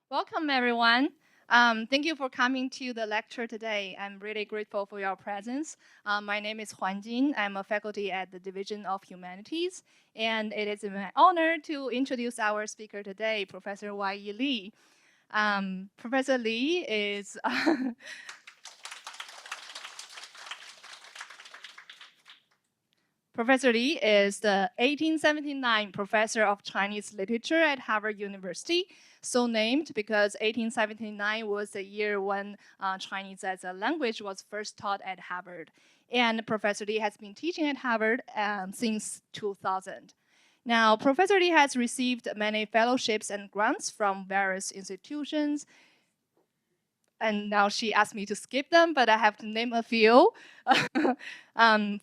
Welcome, everyone. Thank you for coming to the lecture today. I'm really grateful for your presence. My name is Huan Jin. I'm a faculty at the Division of Humanities, and it is my honor to introduce our speaker today, Professor Wai-yee Lee. Professor Lee is Professor Li is the 1879 professor of Chinese literature at Harvard University, so named because 1879 was the year when Chinese as a language was first taught at Harvard. And Professor Li has been teaching at Harvard since 2000. Now, Professor Li has received many fellowships and grants from various institutions, and now she asked me to skip them, but I have to name a few.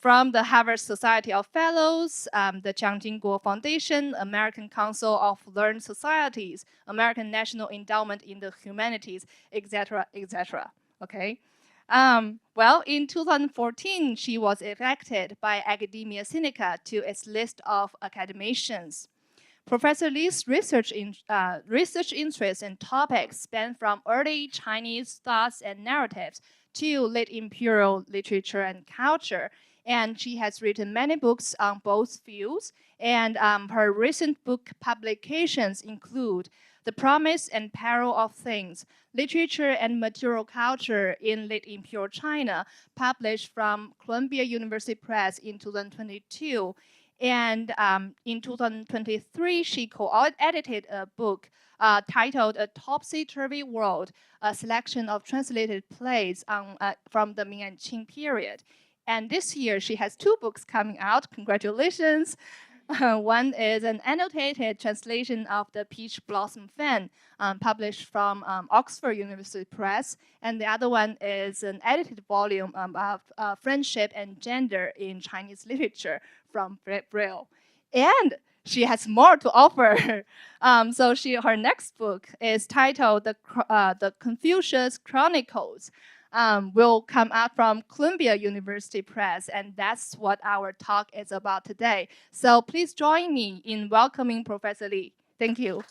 From the Harvard Society of Fellows, the Chiang Jing-Guo Foundation, American Council of Learned Societies, American National Endowment in the Humanities, etc., etc. Okay. Well, in 2014, she was elected by Academia Sinica to its list of academicians. Professor Li's research interests and topics span from early Chinese thoughts and narratives to late imperial literature and culture. And she has written many books on both fields. And her recent book publications include The Promise and Peril of Things, Literature and Material Culture in Late Imperial China, published from Columbia University Press in 2022. And in 2023, she co-edited a book titled A Topsy-Turvy World, a selection of translated plays from the Ming and Qing period. And this year, she has two books coming out. Congratulations. One is an annotated translation of The Peach Blossom Fan, published from Oxford University Press. And the other one is an edited volume of Friendship and Gender in Chinese Literature from Braille. And she has more to offer. So her next book is titled The Confucius Chronicles. Will come out from Columbia University Press, and that's what our talk is about today. So please join me in welcoming Professor Li. Thank you.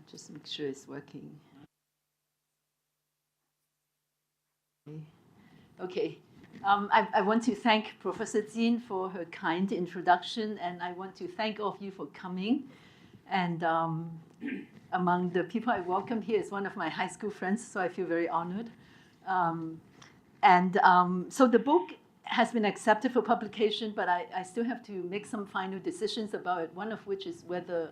Just make sure it's working. Okay. I want to thank Professor Jin for her kind introduction, and I want to thank all of you for coming. And among the people I welcome here is one of my high school friends, so I feel very honored. So the book has been accepted for publication, but I still have to make some final decisions about it, one of which is whether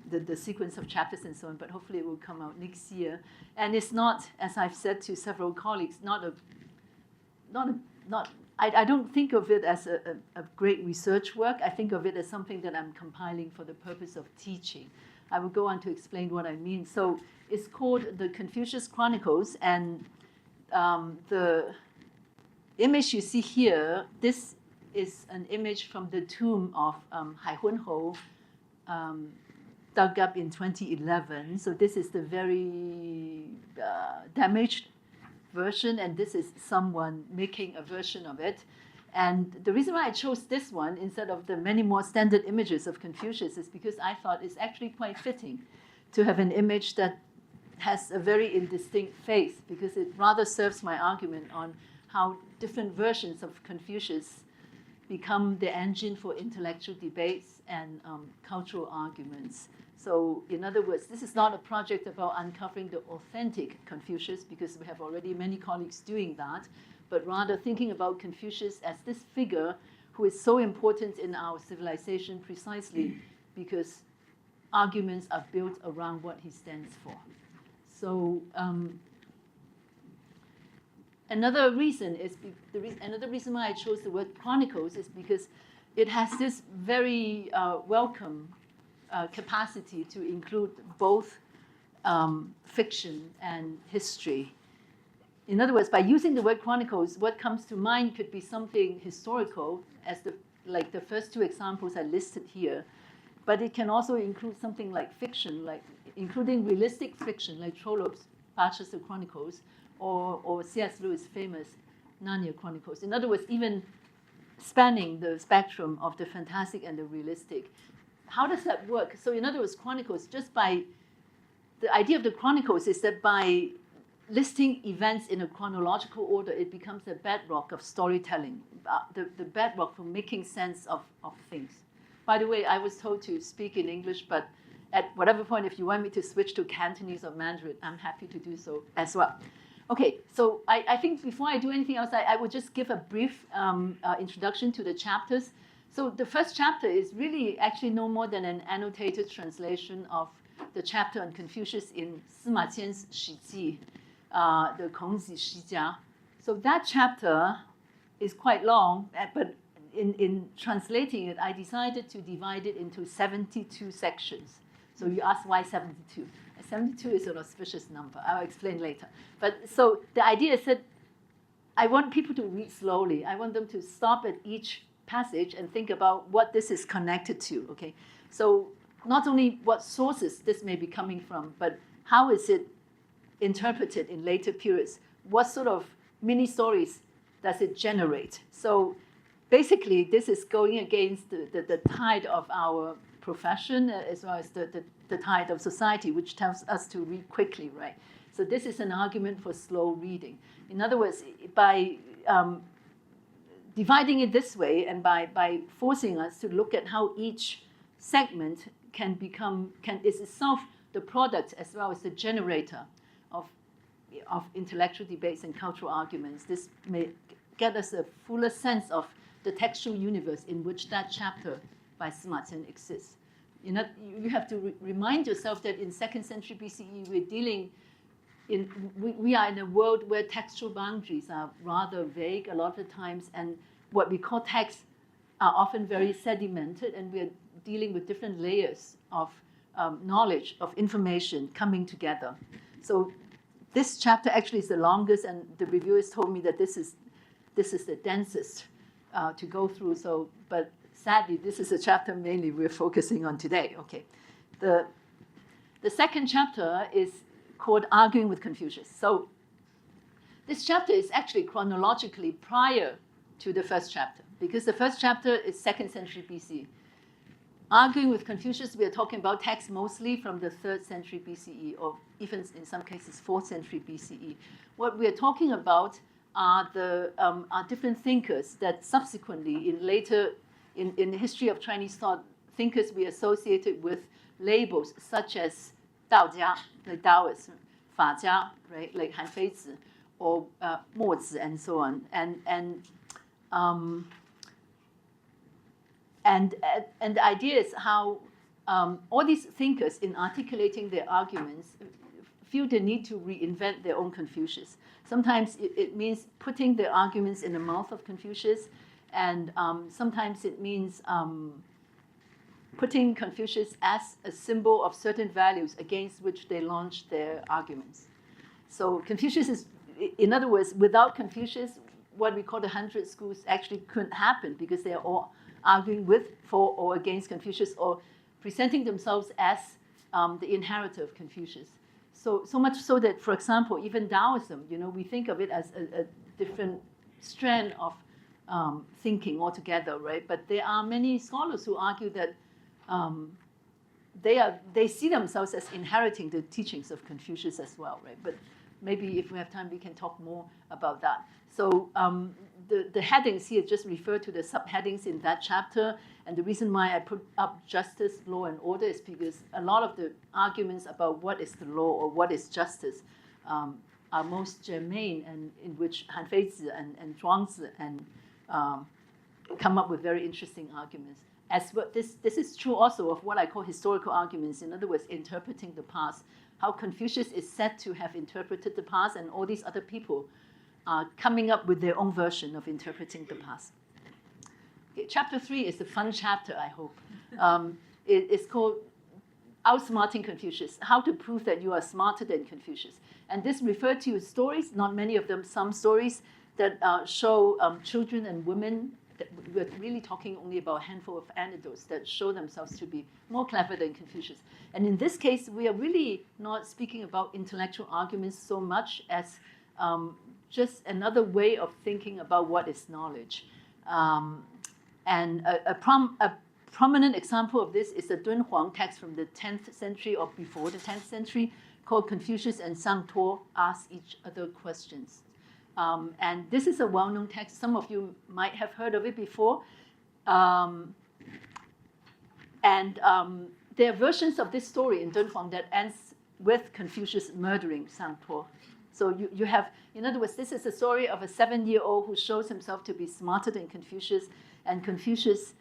the sequence of chapters and so on, but hopefully it will come out next year. And it's not, as I've said to several colleagues, I don't think of it as a great research work. I think of it as something that I'm compiling for the purpose of teaching. I will go on to explain what I mean. So it's called the Confucius Chronicles, and the image you see here, this is an image from the tomb of Hai Hunho, dug up in 2011. So this is the very damaged version, and this is someone making a version of it. And the reason why I chose this one instead of the many more standard images of Confucius is because I thought it's actually quite fitting to have an image that has a very indistinct face, because it rather serves my argument on how different versions of Confucius become the engine for intellectual debates and cultural arguments. So in other words, this is not a project about uncovering the authentic Confucius, because we have already many colleagues doing that, but rather thinking about Confucius as this figure who is so important in our civilization precisely because arguments are built around what he stands for. So another reason why I chose the word Chronicles is because it has this very welcome capacity to include both fiction and history. In other words, by using the word Chronicles, what comes to mind could be something historical, as like the first two examples I listed here, but it can also include something like fiction, like including realistic fiction, like Trollope's Barchester Chronicles, or C.S. Lewis' famous Narnia Chronicles. In other words, even spanning the spectrum of the fantastic and the realistic. How does that work? So in other words, Chronicles, the idea of the Chronicles is that by listing events in a chronological order, it becomes a bedrock of storytelling, the bedrock for making sense of things. By the way, I was told to speak in English, but at whatever point, if you want me to switch to Cantonese or Mandarin, I'm happy to do so as well. Okay, so I think before I do anything else, I would just give a brief introduction to the chapters. So the first chapter is really actually no more than an annotated translation of the chapter on Confucius in Sima Qian's Shi Ji, the Kongzi Shijia. So that chapter is quite long, but in translating it, I decided to divide it into 72 sections. So you ask why 72? 72 is an auspicious number. I'll explain later. But so the idea is that I want people to read slowly. I want them to stop at each passage and think about what this is connected to. Okay, so not only what sources this may be coming from, but how is it interpreted in later periods? What sort of mini stories does it generate? So basically, this is going against the tide of our profession as well as the tide of society, which tells us to read quickly, right? So this is an argument for slow reading. In other words, by dividing it this way and by forcing us to look at how each segment is itself the product as well as the generator of intellectual debates and cultural arguments, this may get us a fuller sense of the textual universe in which that chapter by Sima Qian exists. You have to remind yourself that in 2nd century BCE, we are in a world where textual boundaries are rather vague a lot of the times, and what we call texts are often very sedimented, and we're dealing with different layers of knowledge, of information coming together. So this chapter actually is the longest, and the reviewers told me that this is the densest to go through. So, but sadly, this is a chapter mainly we're focusing on today. Okay, the second chapter is called Arguing with Confucius. So this chapter is actually chronologically prior to the first chapter, because the first chapter is 2nd century BC. Arguing with Confucius, we are talking about texts mostly from the 3rd century BCE, or even in some cases 4th century BCE. What we are talking about are different thinkers that subsequently, in the history of Chinese thought, thinkers we associated with labels such as Daojia, like Taoism, Fajia, right, like Han Feizi, or Mozi, and so on, and the idea is how all these thinkers, in articulating their arguments, feel the need to reinvent their own Confucius. Sometimes it means putting their arguments in the mouth of Confucius, and sometimes it means putting Confucius as a symbol of certain values against which they launch their arguments. So Confucius is, in other words, without Confucius, what we call the 100 schools actually couldn't happen, because they are all arguing with, for, or against Confucius, or presenting themselves as the inheritor of Confucius. So much so that, for example, even Taoism, we think of it as a different strand of thinking altogether, right? But there are many scholars who argue that they see themselves as inheriting the teachings of Confucius as well, right? But maybe if we have time, we can talk more about that. So the headings here just refer to the subheadings in that chapter. And the reason why I put up justice, law, and order is because a lot of the arguments about what is the law or what is justice are most germane, and in which Han Feizi and Zhuangzi come up with very interesting arguments. As well, this is true also of what I call historical arguments. In other words, interpreting the past. How Confucius is said to have interpreted the past, and all these other people are coming up with their own version of interpreting the past. Okay, chapter 3 is a fun chapter, I hope. It's called Outsmarting Confucius, how to prove that you are smarter than Confucius. And this referred to stories, not many of them, some stories that show children and women. We're really talking only about a handful of anecdotes that show themselves to be more clever than Confucius. And in this case, we are really not speaking about intellectual arguments so much as just another way of thinking about what is knowledge. And a prominent example of this is the Dunhuang text from the 10th century or before the 10th century called Confucius and Shangtuo Ask Each Other Questions. And this is a well-known text. Some of you might have heard of it before. There are versions of this story in Dunhuang that ends with Confucius murdering Shangtuo. So you have, in other words, this is a story of a 7-year-old who shows himself to be smarter than Confucius, and Confucius,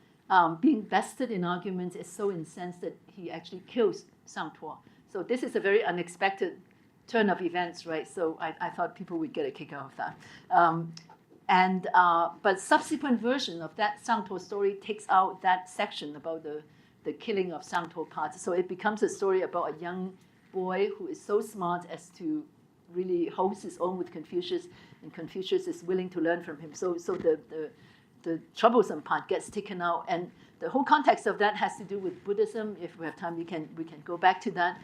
being bested in arguments, is so incensed that he actually kills Shangtuo. So this is a very unexpected turn of events, right? So I thought people would get a kick out of that. But subsequent version of that Shangtuo story takes out that section about the killing of Shangtuo parts. So it becomes a story about a young boy who is so smart as to really holds his own with Confucius, and Confucius is willing to learn from him. So the troublesome part gets taken out, and the whole context of that has to do with Buddhism. If we have time, we can go back to that.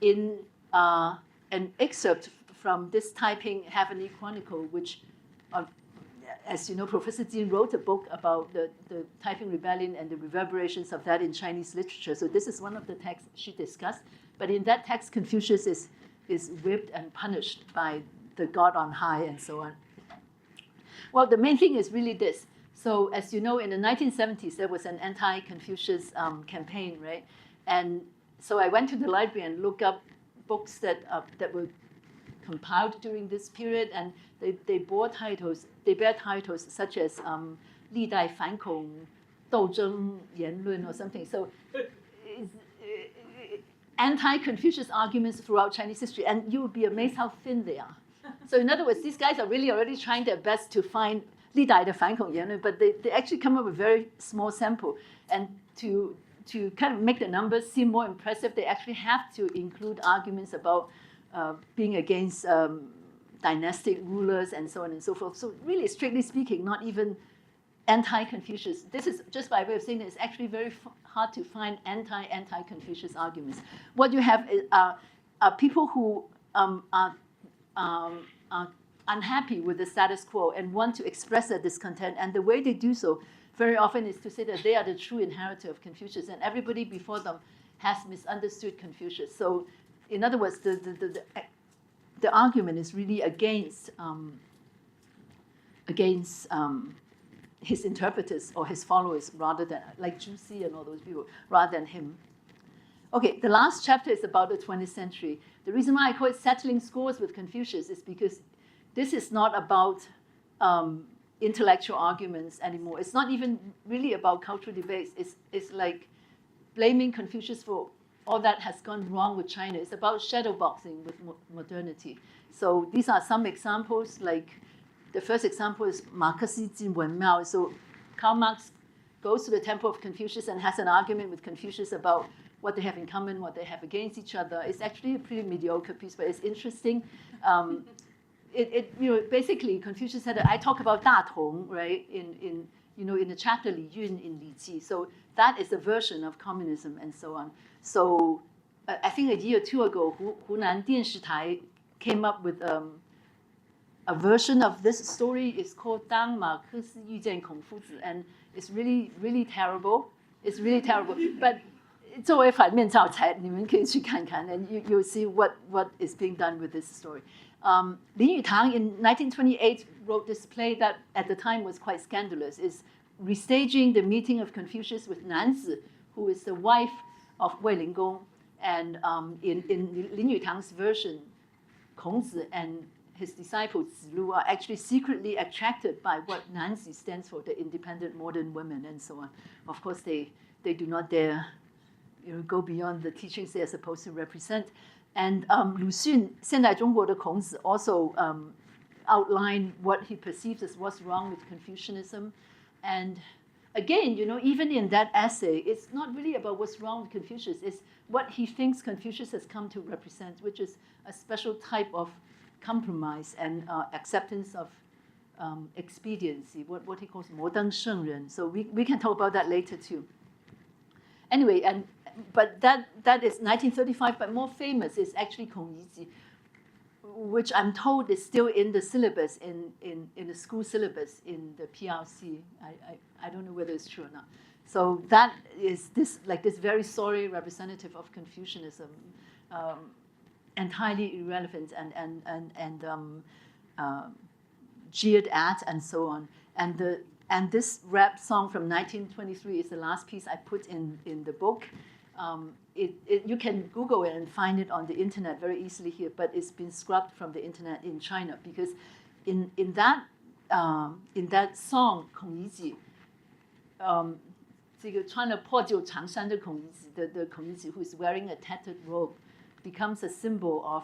In an excerpt from this Taiping Heavenly Chronicle, which, as you know, Professor Jin wrote a book about the Taiping Rebellion and the reverberations of that in Chinese literature. So this is one of the texts she discussed. But in that text, Confucius is whipped and punished by the God on high and so on. Well, the main thing is really this. So as you know, in the 1970s, there was an anti-Confucius campaign, right? And so I went to the library and looked up books that were compiled during this period, and they bear titles such as 历代反恐斗争言论 or something. So anti-Confucius arguments throughout Chinese history, and you would be amazed how thin they are. So in other words, these guys are really already trying their best to find 历代的反恐言论, but they actually come up with a very small sample. And to kind of make the numbers seem more impressive, they actually have to include arguments about being against dynastic rulers and so on and so forth. So really, strictly speaking, not even anti-Confucius. This is just by way of saying that it's actually very hard to find anti-Confucius arguments. What you have are people who are unhappy with the status quo and want to express their discontent, and the way they do so very often is to say that they are the true inheritor of Confucius, and everybody before them has misunderstood Confucius. So, in other words, the argument is really against his interpreters or his followers, rather than like Zhu Xi and all those people, rather than him. Okay, the last chapter is about the 20th century. The reason why I call it Settling Scores with Confucius is because this is not about intellectual arguments anymore. It's not even really about cultural debates. It's like blaming Confucius for all that has gone wrong with China. It's about shadowboxing with modernity. So these are some examples. Like the first example is 马克思进文庙. So Karl Marx goes to the temple of Confucius and has an argument with Confucius about what they have in common, what they have against each other. It's actually a pretty mediocre piece, but it's interesting. Basically, Confucius said that I talk about 大同, right, in the chapter 礼运 in 礼记. So that is a version of communism and so on. So I think a year or two ago, Hunan 电视台 came up with a version of this story. It's called 当马克思遇见孔夫子, and it's really, really terrible. It's really terrible. But 作为反面教材, 你们可以去看看, and you'll see what is being done with this story. Lin Yutang in 1928 wrote this play that at the time was quite scandalous. It's restaging the meeting of Confucius with Nanzi, who is the wife of Wei Linggong. And in Lin Yutang's version, Kongzi and his disciple Zilu are actually secretly attracted by what Nanzi stands for, the independent modern women and so on. Of course, they do not dare go beyond the teachings they are supposed to represent. And Lu Xun, 现代中国的孔子, also outlined what he perceives as what's wrong with Confucianism. And again, even in that essay, it's not really about what's wrong with Confucius. It's what he thinks Confucius has come to represent, which is a special type of compromise and acceptance of expediency, what he calls 摩登圣人. So we can talk about that later too. Anyway, but that is 1935, but more famous is actually Kong Yiji. which I'm told is still in the syllabus, in the school syllabus in the PRC. I don't know whether it's true or not. So that is this very sorry representative of Confucianism, entirely irrelevant and jeered at and so on. And this rap song from 1923 is the last piece I put in the book. You can Google it and find it on the internet very easily here, but it's been scrubbed from the internet in China because in that song 孔乙己 这个穿了破旧长衫的孔乙己 the 孔乙己 who is wearing a tattered robe becomes a symbol of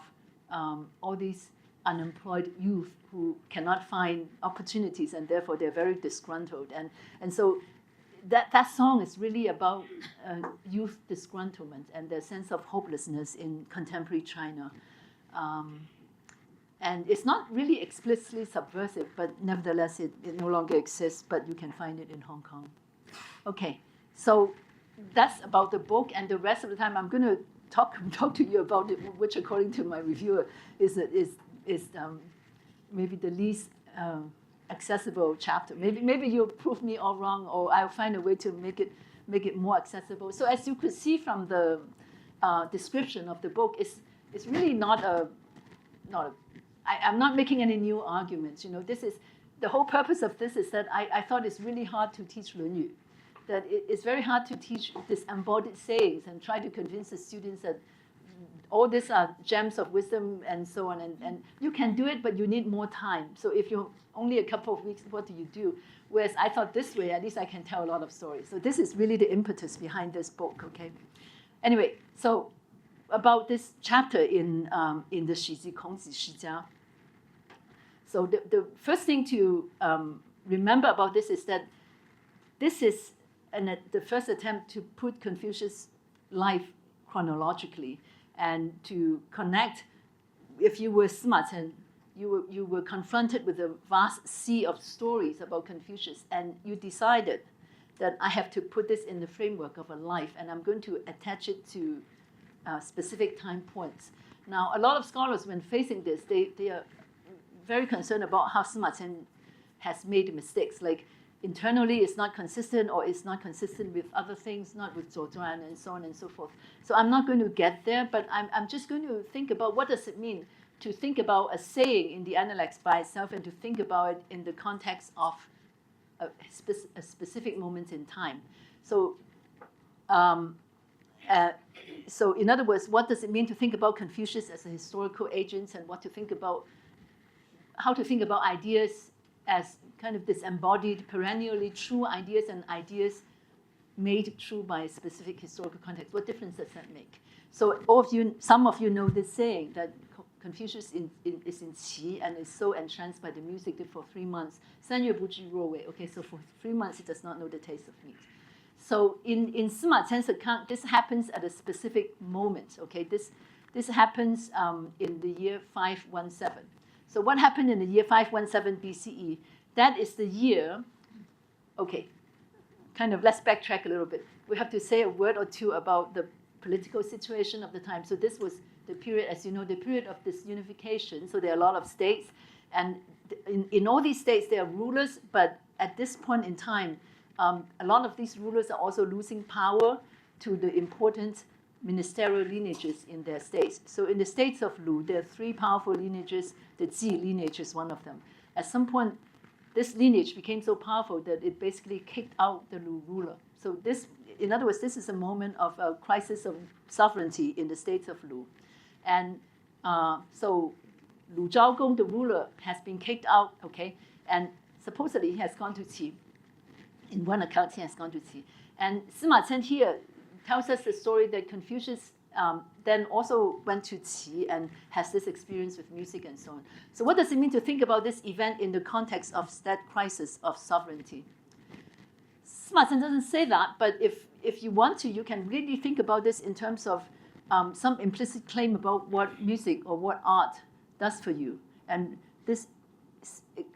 all these unemployed youth who cannot find opportunities and therefore they're very disgruntled. And so that song is really about youth disgruntlement and their sense of hopelessness in contemporary China. And it's not really explicitly subversive, but nevertheless it no longer exists, but you can find it in Hong Kong. Okay, so that's about the book, and the rest of the time I'm going to talk to you about it, which according to my reviewer is maybe the least accessible chapter. Maybe you'll prove me all wrong, or I'll find a way to make it more accessible. So as you could see from the description of the book, it's really I'm not making any new arguments. This is the whole purpose of this is that I thought it's really hard to teach 论语, that it's very hard to teach disembodied sayings and try to convince the students that all these are gems of wisdom and so on. And you can do it, but you need more time. So if you're only a couple of weeks, what do you do? Whereas I thought this way, at least I can tell a lot of stories. So this is really the impetus behind this book, okay? Anyway, so about this chapter in the 习记, 孔子世家. So the first thing to remember about this is that this is the first attempt to put Confucius' life chronologically and to connect. If you were Sima Chen, you were confronted with a vast sea of stories about Confucius, and you decided that I have to put this in the framework of a life, and I'm going to attach it to specific time points. Now, a lot of scholars, when facing this, they are very concerned about how Sima Chen has made mistakes, like internally it's not consistent, or it's not consistent with other things, not with Zhuo Zhuan, and so on and so forth. So I'm not going to get there, but I'm just going to think about what does it mean to think about a saying in the Analects by itself and to think about it in the context of a specific moment in time. So, so in other words, what does it mean to think about Confucius as a historical agent, and how to think about ideas as kind of disembodied, perennially true ideas and ideas made true by a specific historical context? What difference does that make? So some of you know this saying that Confucius is in Qi and is so entranced by the music that for 3 months, 三月不知若味. Okay, so for 3 months he does not know the taste of meat. So in Sima Chen's account, this happens at a specific moment. Okay, this happens in the year 517. So what happened in the year 517 BCE? That is the year. Okay, kind of let's backtrack a little bit. We have to say a word or two about the political situation of the time. So this was the period, as you know, the period of this unification. So there are a lot of states, and in all these states there are rulers, but at this point in time, a lot of these rulers are also losing power to the important ministerial lineages in their states. So in the states of Lu, there are 3 powerful lineages. The Ji lineage is one of them. At some point, this lineage became so powerful that it basically kicked out the Lu ruler. So this, in other words, this is a moment of a crisis of sovereignty in the states of Lu. And so Lu Zhaogong, the ruler, has been kicked out, okay? And supposedly he has gone to Qi. In one account, he has gone to Qi. And Sima Chen here tells us the story that Confucius then also went to Qi and has this experience with music and so on. So what does it mean to think about this event in the context of that crisis of sovereignty? Sima Chen doesn't say that, but if you want to, you can really think about this in terms of some implicit claim about what music or what art does for you. And this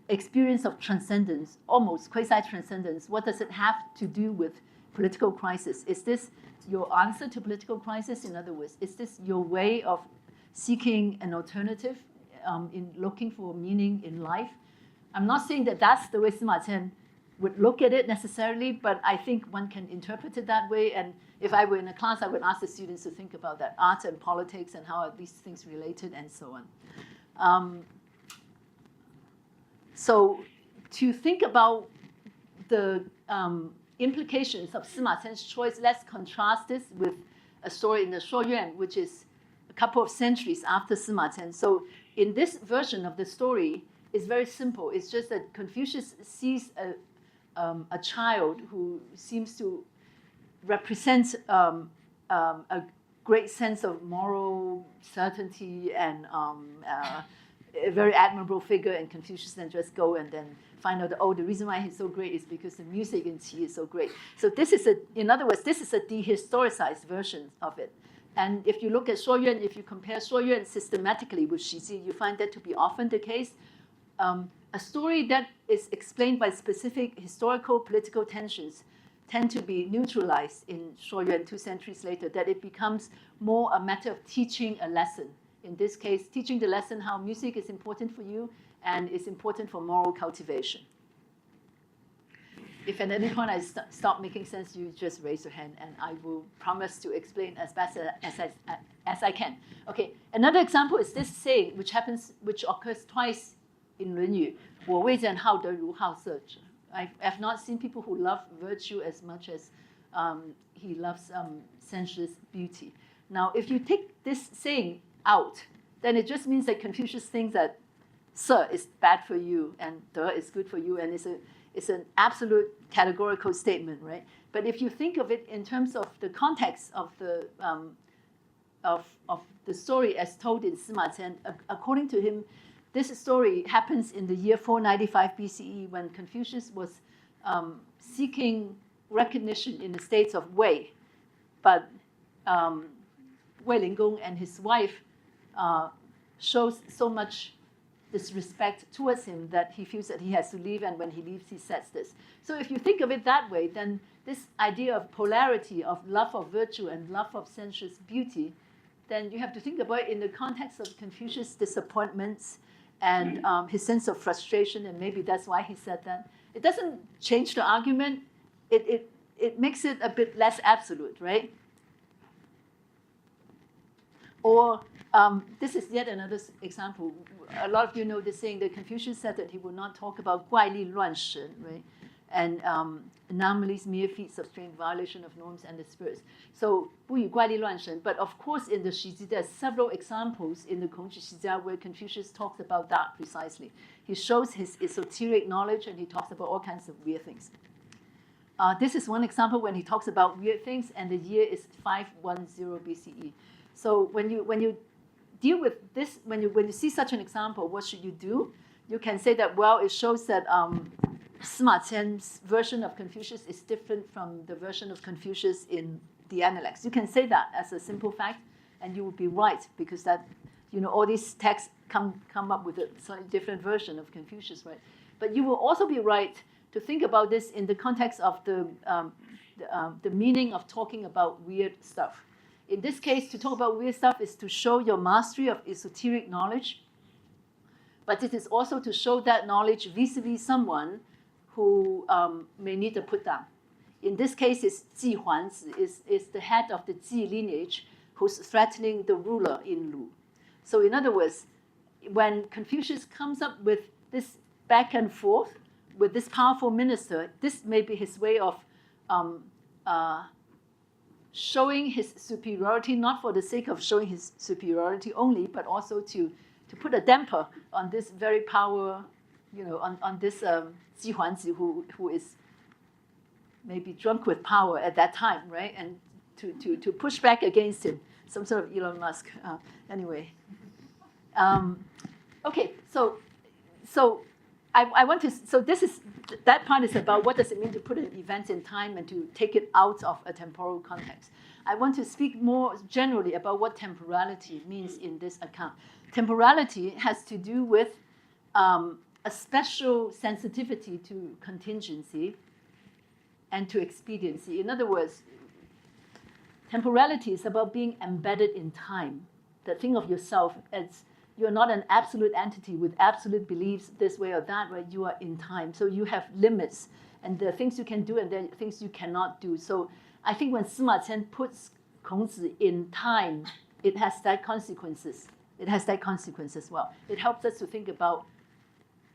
experience of transcendence, almost quasi-transcendence, what does it have to do with political crisis? Is this your answer to political crisis? In other words, is this your way of seeking an alternative in looking for meaning in life. I'm not saying that that's the way Sima Qian would look at it necessarily, but I think one can interpret it that way. And if I were in a class, I would ask the students to think about that, art and politics and how are these things related and so on. So to think about the implications of Sima Qian's choice, let's contrast this with a story in the Shuoyuan, which is a couple of centuries after Sima Qian. So in this version of the story, it's very simple. It's just that Confucius sees a child who seems to represent a great sense of moral certainty and a very admirable figure, and Confucius then just go and then find out that, oh, the reason why he's so great is because the music in Qi is so great. So this is in other words, this is a dehistoricized version of it. And if you look at Shuoyuan, if you compare Shuoyuan systematically with Shiji, you find that to be often the case. A story that is explained by specific historical political tensions tend to be neutralized in Shuoyuan 2 centuries later, that it becomes more a matter of teaching a lesson. In this case, teaching the lesson how music is important for you and is important for moral cultivation. If at any point I stop making sense, you just raise your hand and I will promise to explain as best as I can. Okay, another example is this saying, which occurs twice in 论语, 我未见好德如好色者. I've not seen people who love virtue as much as he loves sensuous beauty. Now, if you take this saying out, then it just means that Confucius thinks that 色 is bad for you and 德 is good for you, and it's an absolute categorical statement, right? But if you think of it in terms of the context of the story as told in Sima Qian, according to him, this story happens in the year 495 BCE when Confucius was seeking recognition in the states of Wei. But Wei Linggong and his wife shows so much disrespect towards him that he feels that he has to leave, and when he leaves, he says this. So if you think of it that way, then this idea of polarity of love of virtue and love of sensuous beauty, then you have to think about it in the context of Confucius' disappointments and his sense of frustration, and maybe that's why he said that. It doesn't change the argument. It makes it a bit less absolute, right? Or this is yet another example. A lot of you know this saying that Confucius said that he would not talk about 怪力乱神, right? And anomalies, mere feats of strange violation of norms and the spirits. So 不以怪力乱神. But of course, in the Shiji, there are several examples in the Kongzhi Shijia where Confucius talks about that precisely. He shows his esoteric knowledge and he talks about all kinds of weird things. This is one example when he talks about weird things, and the year is 510 BCE. So when you deal with this, when you see such an example, what should you do? You can say that, well, it shows that Sima Qian's version of Confucius is different from the version of Confucius in the Analects. You can say that as a simple fact, and you would be right, because that, all these texts come up with a slightly different version of Confucius, right? But you will also be right to think about this in the context of the meaning of talking about weird stuff. In this case, to talk about weird stuff is to show your mastery of esoteric knowledge, but it is also to show that knowledge vis-a-vis someone who may need a put down. In this case, it's Ji Huanzi, is the head of the Ji lineage who's threatening the ruler in Lu. So in other words, when Confucius comes up with this back and forth with this powerful minister, this may be his way of showing his superiority, not for the sake of showing his superiority only, but also to put a damper on this very power, on this Ji Huanzi who is maybe drunk with power at that time, right? And to push back against him, some sort of Elon Musk. Anyway. Okay, so I want to, so that part is about what does it mean to put an event in time and to take it out of a temporal context. I want to speak more generally about what temporality means in this account. Temporality has to do with a special sensitivity to contingency and to expediency. In other words, temporality is about being embedded in time. That think of yourself as you're not an absolute entity with absolute beliefs this way or that way. You are in time. So you have limits. And there are things you can do and there are things you cannot do. So I think when Sima Qian puts Kongzi in time, it has that consequences. It has that consequence as well. It helps us to think about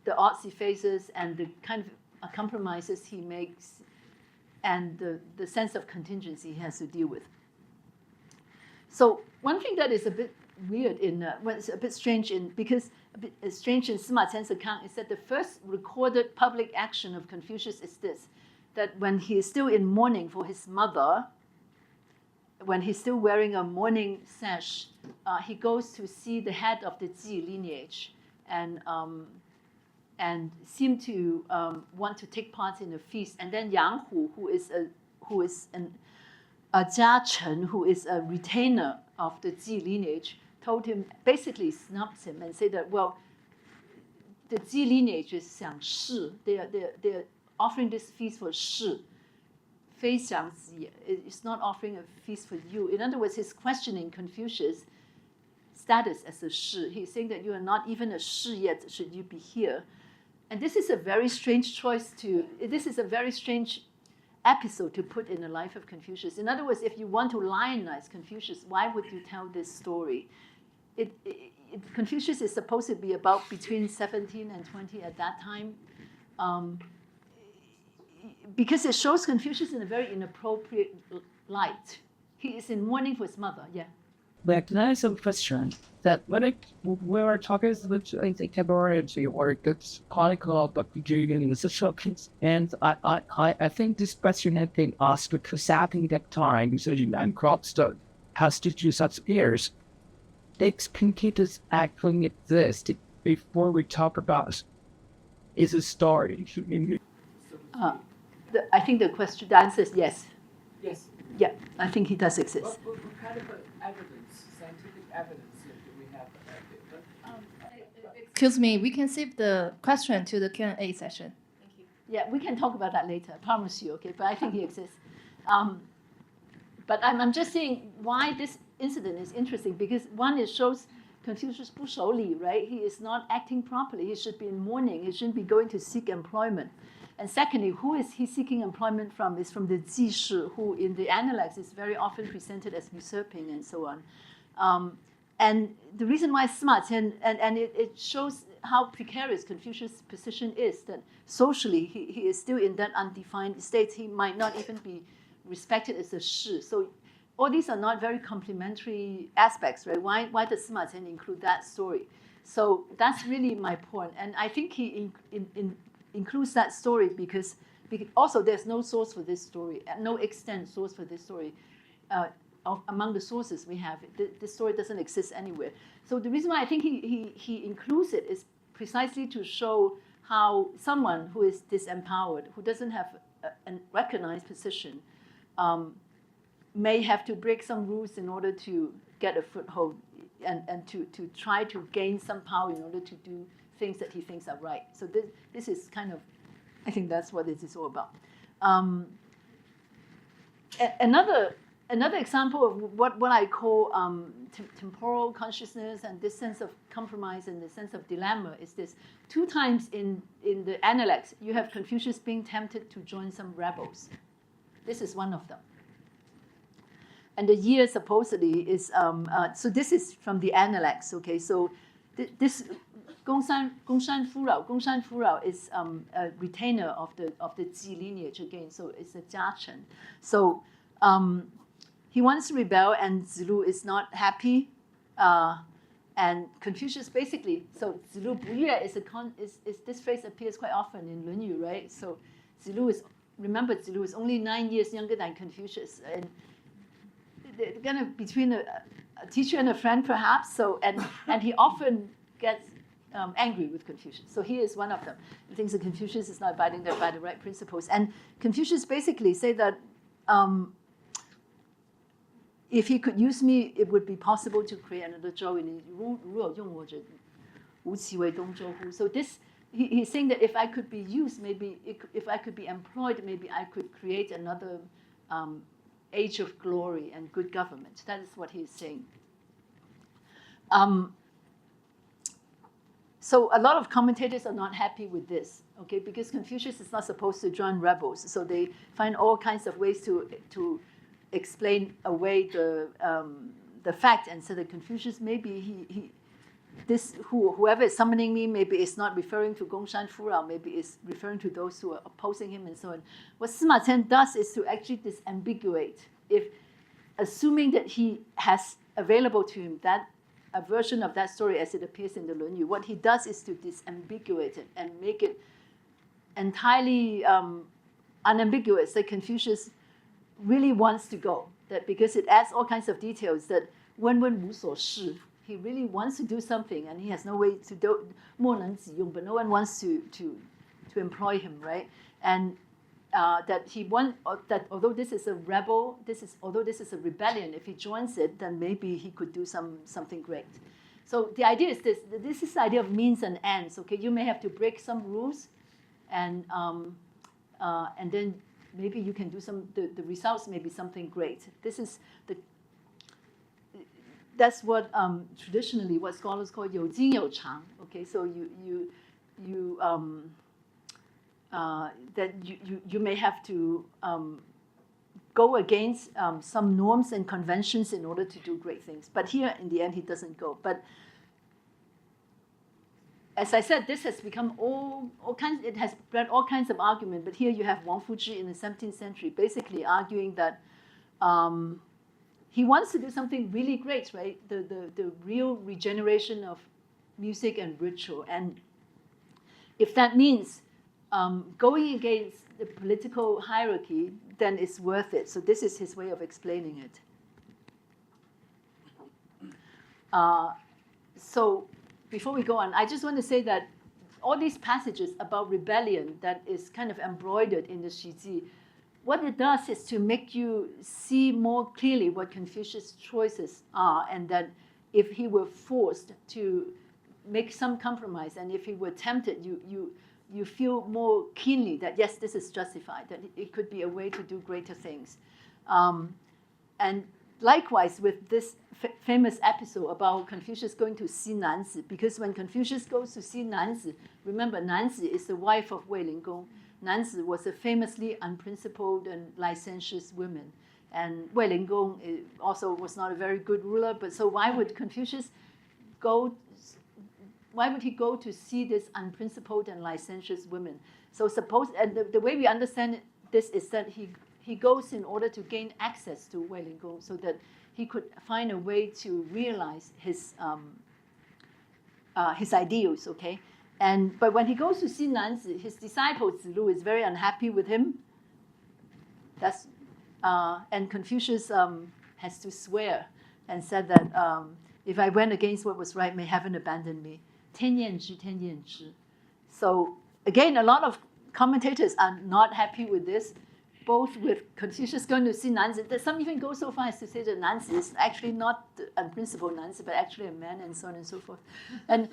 the odds he faces and the kind of compromises he makes and the sense of contingency he has to deal with. So one thing that is a bit weird it's a bit strange strange in Sima Qian's account is that the first recorded public action of Confucius is this, that when he is still in mourning for his mother, when he's still wearing a mourning sash, he goes to see the head of the Ji lineage and seem to want to take part in a feast. And then Yang Hu, who is a Jia Chen, who is a retainer of the Ji lineage, told him, basically snubbed him and said that, well, the Ji lineage is 想事. They're offering this feast for 事. 非想己. It's not offering a feast for you. In other words, he's questioning Confucius' status as a 事. He's saying that you are not even a 事 yet, should you be here? And this is a very strange this is a very strange episode to put in the life of Confucius. In other words, if you want to lionize Confucius, why would you tell this story? Confucius is supposed to be about between 17 and 20 at that time, because it shows Confucius in a very inappropriate light. He is in mourning for his mother. Yeah. But can I ask a question? That when we were talking with the Cabaret or the Chronicle but during the socials, and I think this question had been asked because at that time, so and Cropstone has to do such years. These computers actually exist before we talk about is a story. I think the answer is yes. Yes. Yeah, I think he does exist. What kind of evidence, scientific evidence do we have? Excuse me, we can save the question to the Q&A session. Thank you. Yeah, we can talk about that later, I promise you, okay? But I think he exists. But I'm just saying why this incident is interesting, because one, it shows Confucius 不守礼, right? He is not acting properly. He should be in mourning. He shouldn't be going to seek employment. And secondly, who is he seeking employment from? Is from the Ji Shi, who in the Analects is very often presented as usurping and so on. And the reason why Sima Qian, and it shows how precarious Confucius' position is, that socially he is still in that undefined state. He might not even be respected as a Shi. So all these are not very complementary aspects, right? Why does Sima Qian include that story? So that's really my point. And I think he includes that story because also there's no source for this story, no extant source for this story. Among the sources we have, this story doesn't exist anywhere. So the reason why I think he includes it is precisely to show how someone who is disempowered, who doesn't have a recognized position, may have to break some rules in order to get a foothold and to try to gain some power in order to do things that he thinks are right. So this is kind of, I think that's what this is all about. Another example of what I call temporal consciousness and this sense of compromise and the sense of dilemma is this. 2 times in the Analects, you have Confucius being tempted to join some rebels. This is one of them. And the year supposedly is, so this is from the Analects, okay? So this Gongshan Furao is a retainer of the Ji lineage again, so it's a Jia Chen. So he wants to rebel, and Zilu is not happy. And Confucius basically, so Zilu 不悦 is this phrase appears quite often in 论语, right? So Zilu is only 9 years younger than Confucius, and they're kind of between a teacher and a friend, perhaps. So and he often gets angry with Confucius. So he is one of them. He thinks that Confucius is not abiding by the right principles. And Confucius basically say that if he could use me, it would be possible to create another Zhou. So this, he's saying that if I could be used, maybe if I could be employed, maybe I could create another age of glory and good government. That is what he's saying. So a lot of commentators are not happy with this, okay, because Confucius is not supposed to join rebels. So they find all kinds of ways to explain away the fact, and so that Confucius, maybe whoever is summoning me, maybe is not referring to Gongshan Furao, maybe is referring to those who are opposing him and so on. What Sima Qian does is to actually disambiguate, assuming that he has available to him a version of that story as it appears in the Lunyu. What he does is to disambiguate it and make it entirely unambiguous, that Confucius really wants to go, that because it adds all kinds of details, that 问问无所事, he really wants to do something and he has no way to do, 莫能己用, but no one wants to employ him, right? And that although this is a rebellion, if he joins it, then maybe he could do something great. So the idea is this is the idea of means and ends. Okay, you may have to break some rules, and then maybe you can do the results may be something great. That's what traditionally what scholars call 有经有常. Okay, so that you may have to go against some norms and conventions in order to do great things. But here, in the end, he doesn't go. But as I said, this has become all kinds. It has bred all kinds of argument. But here you have Wang Fuji in the 17th century, basically arguing that he wants to do something really great, right? The real regeneration of music and ritual, and if that means going against the political hierarchy, then it's worth it. So this is his way of explaining it. So before we go on, I just want to say that all these passages about rebellion that is kind of embroidered in the Shiji, what it does is to make you see more clearly what Confucius' choices are, and that if he were forced to make some compromise, and if he were tempted, you feel more keenly that, yes, this is justified, that it could be a way to do greater things. And likewise with this famous episode about Confucius going to see Nanzi, because when Confucius goes to see Nanzi, remember Nanzi is the wife of Wei Linggong. Nanzi was a famously unprincipled and licentious woman. And Wei Linggong also was not a very good ruler, but so why would Confucius why would he go to see this unprincipled and licentious woman? So suppose, and the way we understand this is that he goes in order to gain access to Wei Linggong so that he could find a way to realize his ideals, okay? But when he goes to see Nanzi, his disciple Zilu is very unhappy with him. And Confucius has to swear and said that if I went against what was right, may heaven abandon me. 天厌之, 天厌之. So again, a lot of commentators are not happy with this, both with Confucius going to see Nanzi. Some even go so far as to say that Nanzi is actually not the unprincipled Nanzi, but actually a man, and so on and so forth. And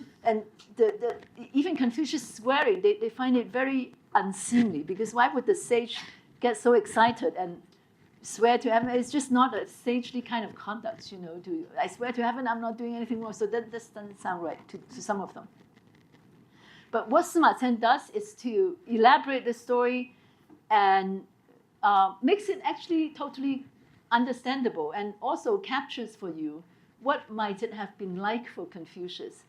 even Confucius swearing, they find it very unseemly, because why would the sage get so excited and swear to heaven? It's just not a sagely kind of conduct, you know. I swear to heaven, I'm not doing anything wrong. So this doesn't sound right to some of them. But what Sima Qian does is to elaborate the story and makes it actually totally understandable, and also captures for you what might it have been like for Confucius.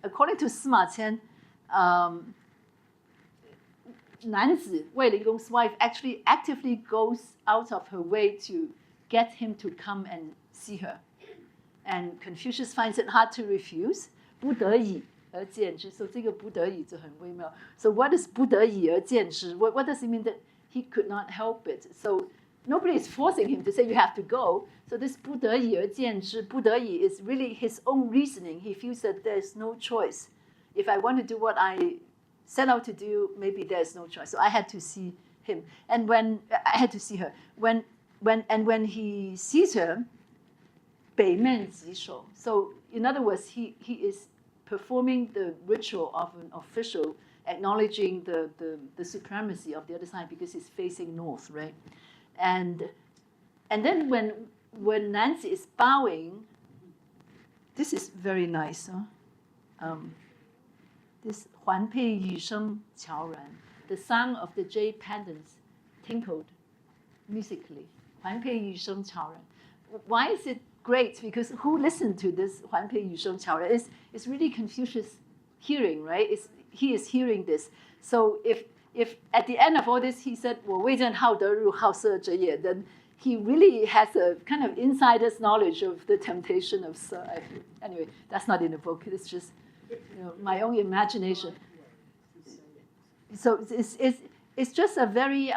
According to Sima Qian, Nanzi, Wei Linggong's wife, actually actively goes out of her way to get him to come and see her. And Confucius finds it hard to refuse. 不得已而见之. So 这个不得已就很微妙. So what is 不得已而见之? What does it mean that he could not help it? So nobody is forcing him to say you have to go. So this 不得已而见之, 不得已 is really his own reasoning. He feels that there's no choice. If I want to do what I set out to do, maybe there's no choice. So I had to see him. And when I had to see her, when he sees her, 北面稽首. So in other words, he is performing the ritual of an official, acknowledging the supremacy of the other side because he's facing north, right? And then when Nancy is bowing, this is very nice. Huh? this 环佩雨声悄然, the sound of the jade pendants tinkled musically. 环佩雨声悄然. Why is it great? Because who listened to this 环佩雨声悄然? It's really Confucius hearing, right? He is hearing this. So if at the end of all this he said, 我未见好德入好色者也, then he really has a kind of insider's knowledge of the temptation of Sir. Anyway, that's not in the book. It's just my own imagination. So it's just a very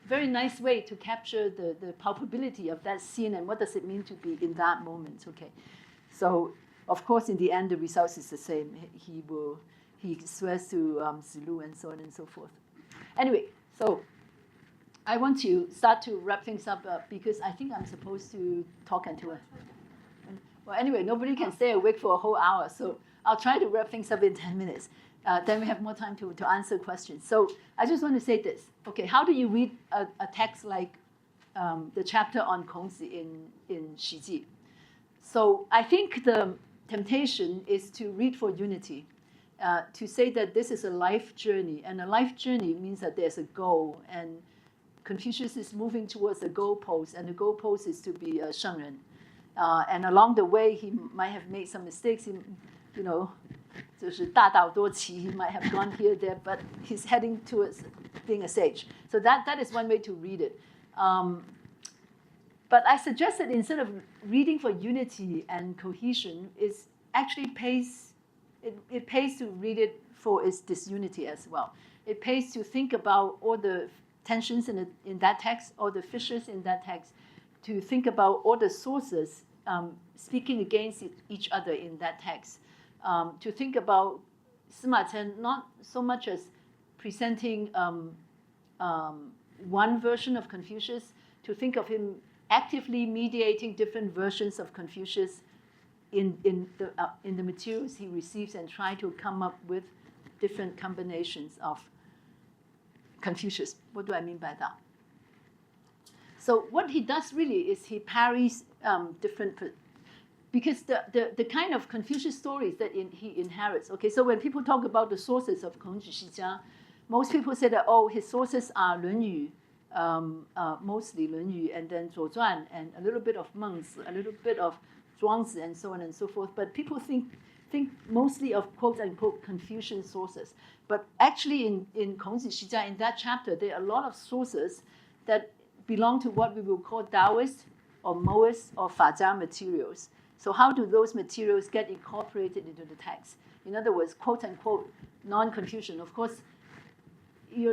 very nice way to capture the palpability of that scene and what does it mean to be in that moment. Okay, so of course in the end the result is the same. He swears to Zilu and so on and so forth. Anyway, so I want to start to wrap things up because I think I'm supposed to talk until. Well, anyway, nobody can stay awake for a whole hour, so I'll try to wrap things up in 10 minutes. Then we have more time to answer questions. So I just want to say this. Okay, how do you read a text like the chapter on Kongzi in Shiji? So I think the temptation is to read for unity, to say that this is a life journey, and a life journey means that there's a goal, and Confucius is moving towards the goalpost, and the goalpost is to be a shengren. And along the way, he might have made some mistakes. He might have gone here, there, but he's heading towards being a sage. So that is one way to read it. But I suggest that instead of reading for unity and cohesion, it pays to read it for its disunity as well. It pays to think about all the tensions in that text, or the fissures in that text, to think about all the sources speaking against each other in that text, to think about Sima Chen not so much as presenting one version of Confucius, to think of him actively mediating different versions of Confucius in the materials he receives, and try to come up with different combinations of Confucius. What do I mean by that? So what he does really is he parries different, because the kind of Confucius stories that he inherits. Okay, so when people talk about the sources of Kongzi Shijia, most people say that, oh, his sources are 论语, mostly 论语, and then 左传, and a little bit of Mengzi, a little bit of 庄子, and so on and so forth. But people think mostly of quote-unquote Confucian sources. But actually in Kongzi Shijia, in that chapter, there are a lot of sources that belong to what we will call Taoist or Moist or Fajia materials. So how do those materials get incorporated into the text? In other words, quote-unquote non-Confucian. Of course,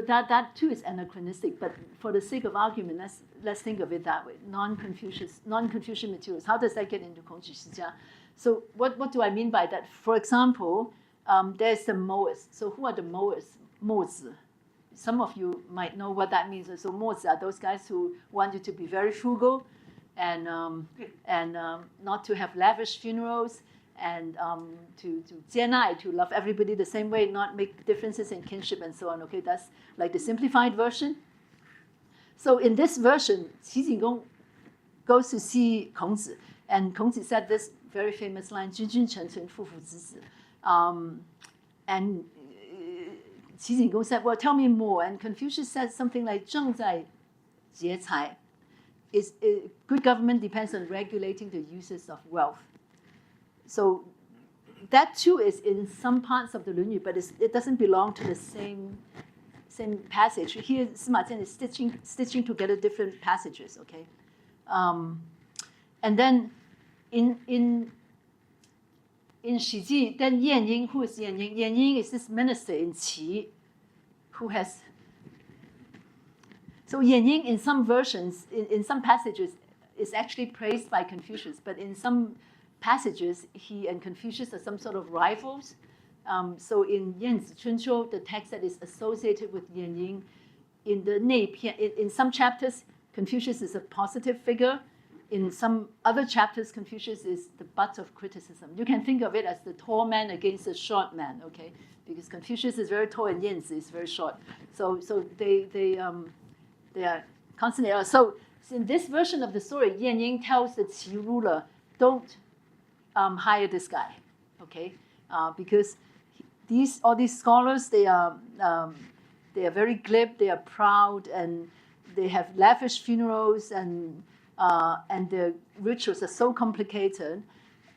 that too is anachronistic, but for the sake of argument, let's think of it that way. Non-Confucian materials. How does that get into Kongzi Shijia? So what do I mean by that? For example, there's the Moists. So who are the Moists? Mozi. Some of you might know what that means. So Mozi are those guys who want you to be very frugal, and not to have lavish funerals, and to 接纳, to love everybody the same way, not make differences in kinship and so on. Okay, that's like the simplified version. So in this version, Qi Jinggong goes to see Kongzi, and Kongzi said this very famous line, 君君臣臣父父子子. And Qi Jinggong said, well, tell me more. And Confucius said something like, 正在劫财. Good government depends on regulating the uses of wealth. So that too is in some parts of the 论语, but it doesn't belong to the same passage. Here, Sima Jian is stitching together different passages. Okay, and then in Shiji, then Yan Ying, who is Yan Ying? Yan Ying is this minister in Qi, who has. So Yan Ying, in some versions, in some passages, is actually praised by Confucius, but in some passages, he and Confucius are some sort of rivals. So in Yanzi Chunqiu, the text that is associated with Yan Ying, in some chapters, Confucius is a positive figure. In some other chapters, Confucius is the butt of criticism. You can think of it as the tall man against the short man, okay? Because Confucius is very tall and Yanzi is very short. So they are constantly. So in this version of the story, Yan Ying tells the Qi ruler, don't hire this guy, okay? Because all these scholars, they are very glib, they are proud, and they have lavish funerals, and the rituals are so complicated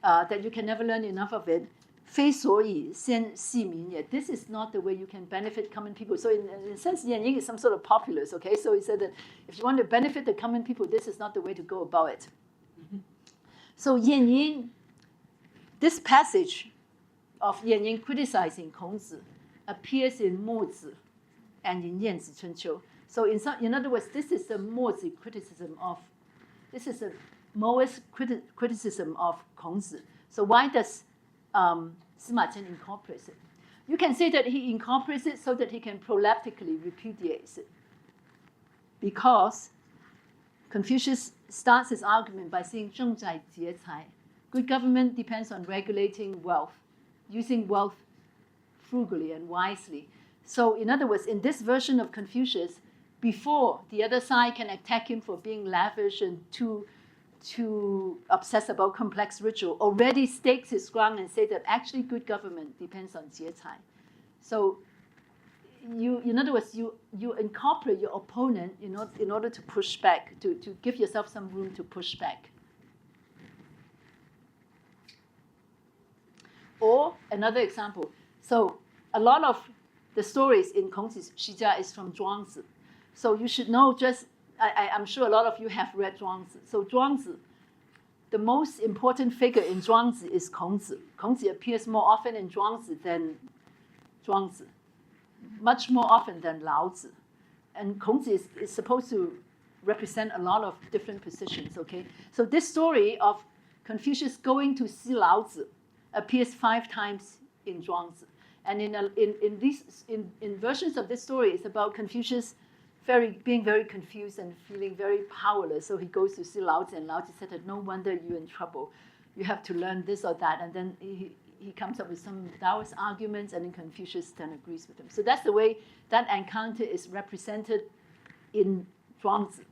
that you can never learn enough of it. 非所以先细民也. This is not the way you can benefit common people. So in a sense, Yan Ying is some sort of populace, okay? So he said that if you want to benefit the common people, this is not the way to go about it. So Yan Ying, this passage of Yan Ying criticizing Kongzi appears in Mozi and in Yanzi Chunqiu. So in other words, this is the Mozi criticism of, this is the Moist criticism of Kongzi. So why does Sima Qian incorporates it? You can say that he incorporates it so that he can proleptically repudiate it. Because Confucius starts his argument by saying, 正在节财. Good government depends on regulating wealth, using wealth frugally and wisely. So in other words, in this version of Confucius, before the other side can attack him for being lavish and too obsessed about complex ritual, already stakes his ground and say that actually good government depends on 节财. So in other words, you incorporate your opponent in order to push back, to give yourself some room to push back. Or another example. So a lot of the stories in Kongzi's Shijia is from Zhuangzi. So you should know I'm sure a lot of you have read Zhuangzi. So Zhuangzi, the most important figure in Zhuangzi is Kongzi. Kongzi appears more often in Zhuangzi than Zhuangzi, much more often than Laozi. And Kongzi is supposed to represent a lot of different positions, okay? So this story of Confucius going to see Laozi appears 5 times in Zhuangzi. And in versions of this story, it's about Confucius being very confused and feeling very powerless. So he goes to see Laozi, and Laozi said that no wonder you're in trouble. You have to learn this or that. And then he comes up with some Taoist arguments, and then Confucius then agrees with him. So that's the way that encounter is represented in Zhuangzi.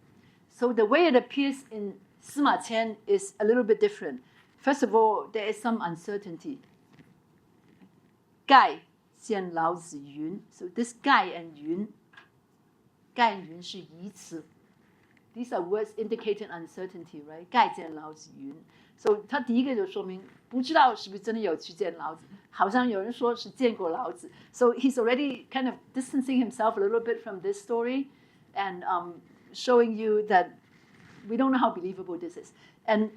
So the way it appears in Sima Qian is a little bit different. First of all, there is some uncertainty. 盖见老子云. So this 盖 and 云 是疑词. These are words indicating uncertainty, right? 盖见老子云. So 他第一个就说明不知道是不是真的有去见老子，好像有人说是见过老子. So he's already kind of distancing himself a little bit from this story and showing you that we don't know how believable this is. And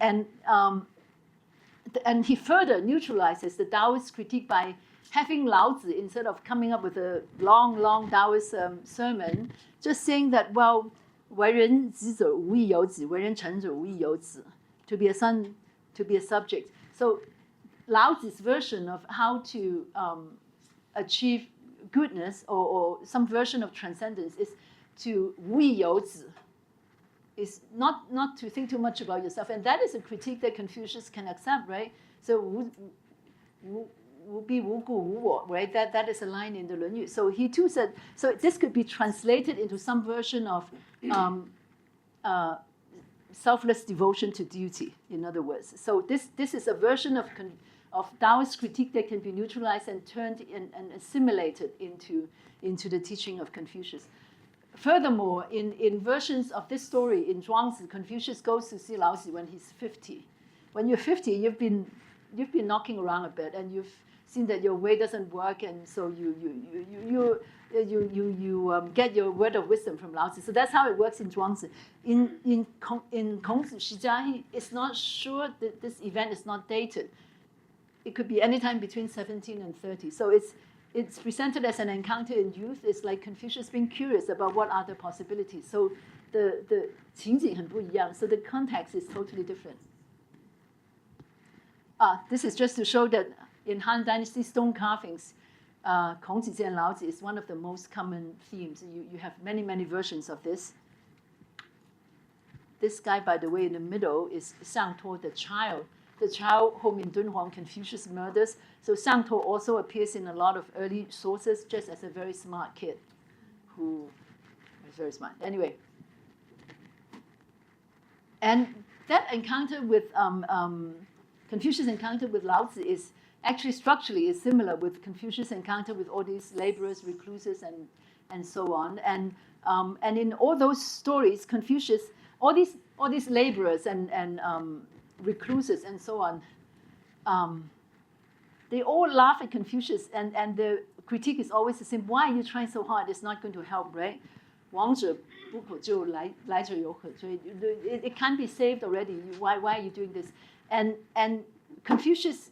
he further neutralizes the Taoist critique by having Laozi, instead of coming up with a long Taoist sermon, just saying that, well, 为人子者无以有子，为人臣者无以有子. To be a son, to be a subject. So Laozi's version of how to achieve goodness or some version of transcendence is to 无以有子, is not to think too much about yourself. And that is a critique that Confucius can accept, right? So 无必无故无我, right? That is a line in the 论语. So he too said, so this could be translated into some version of selfless devotion to duty, in other words. So this is a version of Taoist critique that can be neutralized and turned and assimilated into the teaching of Confucius. Furthermore, in versions of this story in Zhuangzi, Confucius goes to see Laozi when he's 50. When you're 50, you've been knocking around a bit, and you've seen that your way doesn't work, and so you get your word of wisdom from Laozi. So that's how it works in Zhuangzi. In Kongzi Shijia, it's not sure that this event is not dated. It could be any time between 17 and 30. So it's presented as an encounter in youth. It's like Confucius being curious about what are the possibilities. So the 情景很不一样. So the context is totally different. This is just to show that in Han Dynasty stone carvings, Kongzi and Laozi is one of the most common themes. You have many versions of this. This guy, by the way, in the middle is Shangtuo, the child whom in Dunhuang Confucius murders. So Shangtuo also appears in a lot of early sources just as a very smart kid who was very smart. Anyway, and that encounter with Confucius' encounter with Laozi actually structurally is similar with Confucius' encounter with all these laborers, recluses, and so on. And in all those stories, Confucius, all these laborers and recluses and so on, they all laugh at Confucius, and the critique is always the same. Why are you trying so hard? It's not going to help, right? 王者不可救，来者有可追. It can't be saved already. Why are you doing this? And Confucius'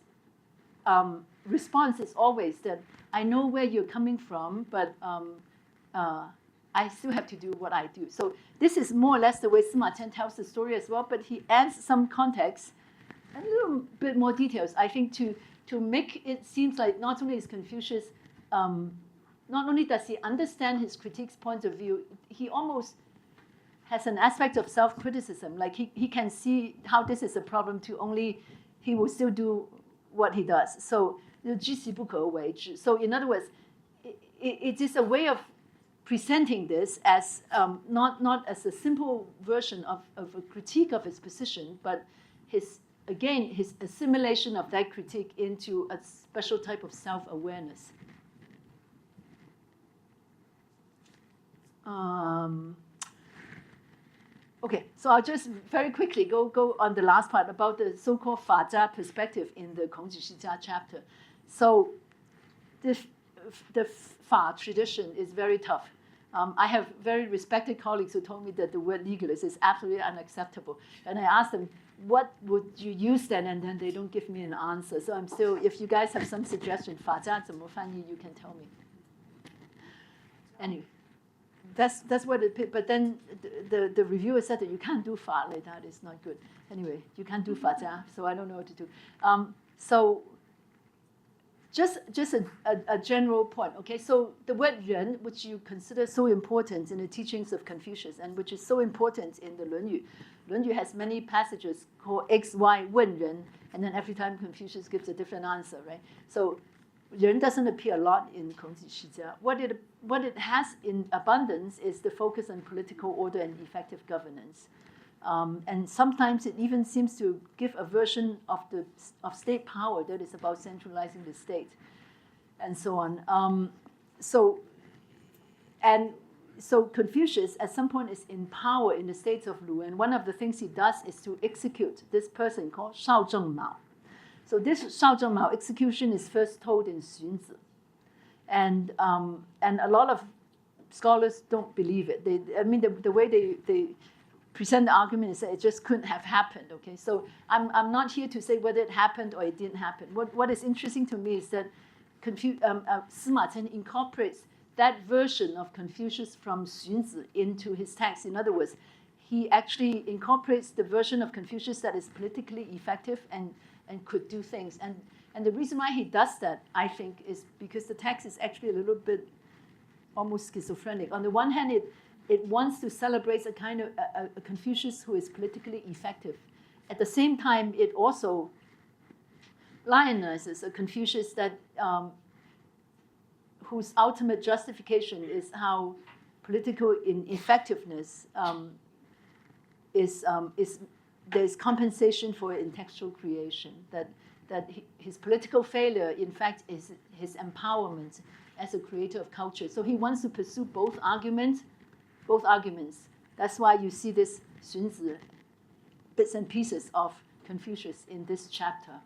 response is always that I know where you're coming from, but I still have to do what I do. So this is more or less the way Sima Chen tells the story as well, but he adds some context, a little bit more details, I think, to make it seem like not only is Confucius, not only does he understand his critique's point of view, he almost has an aspect of self-criticism. Like he can see how this is a problem to only, he will still do what he does. So, 知其不可为之. So in other words, it is a way of presenting this as not as a simple version of a critique of his position, but his assimilation of that critique into a special type of self-awareness. Okay, so I'll just very quickly go on the last part about the so-called 法家 perspective in the 孔子世家 chapter. So the 法 tradition is very tough. I have very respected colleagues who told me that the word legalist is absolutely unacceptable. And I asked them, what would you use then? And then they don't give me an answer. So I'm still, if you guys have some suggestion, 法家怎么翻译, you can tell me. Anyway, that's what it, but then the reviewer said that you can't do 法类, that is not good. Anyway, you can't do 法家, so I don't know what to do. So just a general point, okay? So the word 人, which you consider so important in the teachings of Confucius and which is so important in the 论语. 论语 has many passages called X, Y, 问人, and then every time Confucius gives a different answer, right? So 人 doesn't appear a lot in 孔子世家. What it has in abundance is the focus on political order and effective governance. And sometimes it even seems to give a version of state power that is about centralizing the state, and so on. So Confucius at some point is in power in the states of Lu, and one of the things he does is to execute this person called 少正卯. So this 少正卯 execution is first told in 荀子, and a lot of scholars don't believe it. The way they present the argument is that it just couldn't have happened. Okay, so I'm not here to say whether it happened or it didn't happen. What is interesting to me is that Sima Chen incorporates that version of Confucius from 荀子 into his text. In other words, he actually incorporates the version of Confucius that is politically effective and could do things. And the reason why he does that, I think, is because the text is actually a little bit almost schizophrenic. On the one hand, it wants to celebrate a kind of a Confucius who is politically effective. At the same time, it also lionizes a Confucius that whose ultimate justification is how political ineffectiveness there's compensation for intextual creation. That his political failure, in fact, is his empowerment as a creator of culture. So he wants to pursue both arguments. That's why you see this 荀子, bits and pieces of Confucius in this chapter.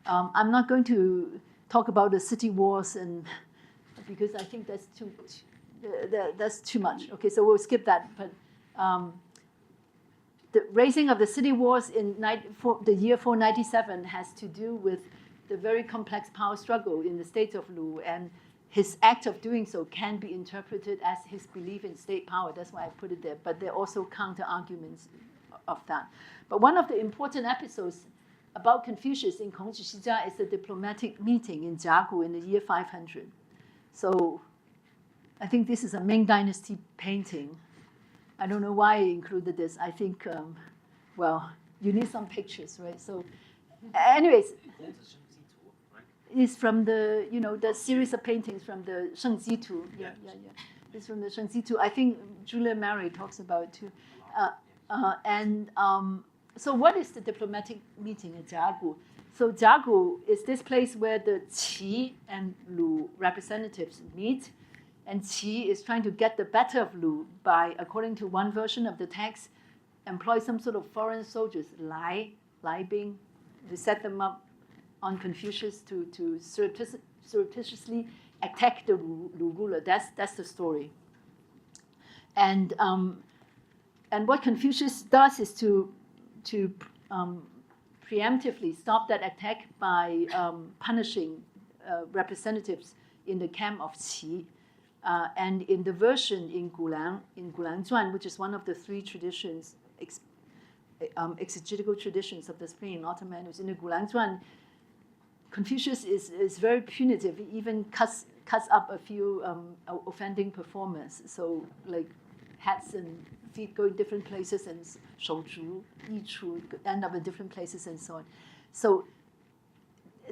I'm not going to talk about the city wars, and because I think that's too much. Okay, so we'll skip that. But the raising of the city wars in the year 497 has to do with the very complex power struggle in the state of Lu, and his act of doing so can be interpreted as his belief in state power. That's why I put it there. But there are also counter-arguments of that. But one of the important episodes about Confucius in 孔子世家 is the diplomatic meeting in Jiagu in the year 500. So I think this is a Ming Dynasty painting. I don't know why I included this. I think, well, you need some pictures, right? So anyways, it's from the, the series of paintings from the Shengji Tu. Yeah. It's from the Shengji Tu. I think Julia Mary talks about it too. So what is the diplomatic meeting at Jiagu? So Jiagu is this place where the Qi and Lu representatives meet, and Qi is trying to get the better of Lu by, according to one version of the text, employ some sort of foreign soldiers, Lai Bing, to set them up on Confucius to surreptitiously attack the Lu ruler. That's the story. And what Confucius does is to preemptively stop that attack by punishing representatives in the camp of Qi. And in the version in Gulang Zhuan, which is one of the three traditions, exegetical traditions of the Spring and Autumn Manuals, in the Gulang Zhuan, Confucius is very punitive. He even cuts up a few offending performers. So like hats and feet go in different places, and 手足, 衣出 end up in different places, and so on. So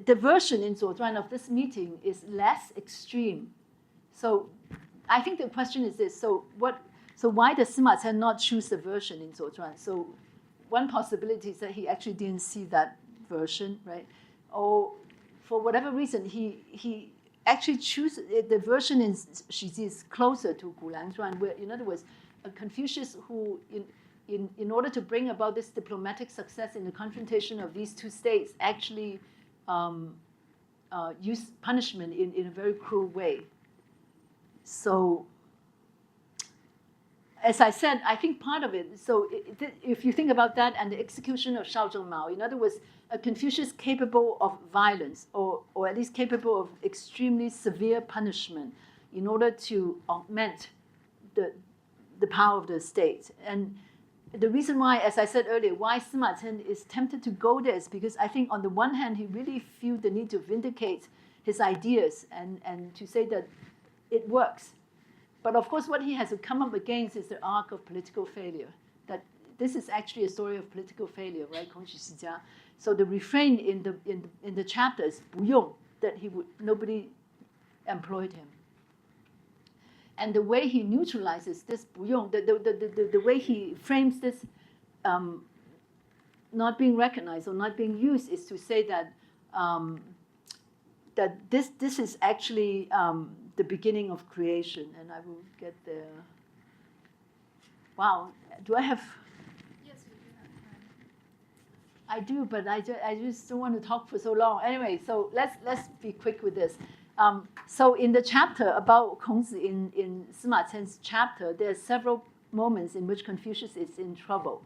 the version in Zuozhuan of this meeting is less extreme. So I think the question is this: so why does Sima Chen not choose the version in Zuozhuan? So one possibility is that he actually didn't see that version, right? Or for whatever reason, he actually chooses the version in Shiji is closer to Gulang Zhuan, where, in other words, Confucius, who in order to bring about this diplomatic success in the confrontation of these two states, actually used punishment in a very cruel way. So, as I said, I think part of it, so if you think about that and the execution of Shao Zhengmao, in other words, a Confucius capable of violence, or at least capable of extremely severe punishment in order to augment the power of the state. And the reason why, as I said earlier, why Sima Chen is tempted to go there is because I think on the one hand, he really feels the need to vindicate his ideas and to say that it works. But of course, what he has to come up against is the arc of political failure. That this is actually a story of political failure, right? 孔许世家. So the refrain in the chapter is 不用, that nobody employed him. And the way he neutralizes this 不用, the way he frames this not being recognized or not being used is to say that that this is actually the beginning of creation. And I will get there. Wow, do I have? Yes, we do have time. I do, but I just don't want to talk for so long. Anyway, so let's be quick with this. So in the chapter about Kongzi, in Sima Chen's chapter, there are several moments in which Confucius is in trouble.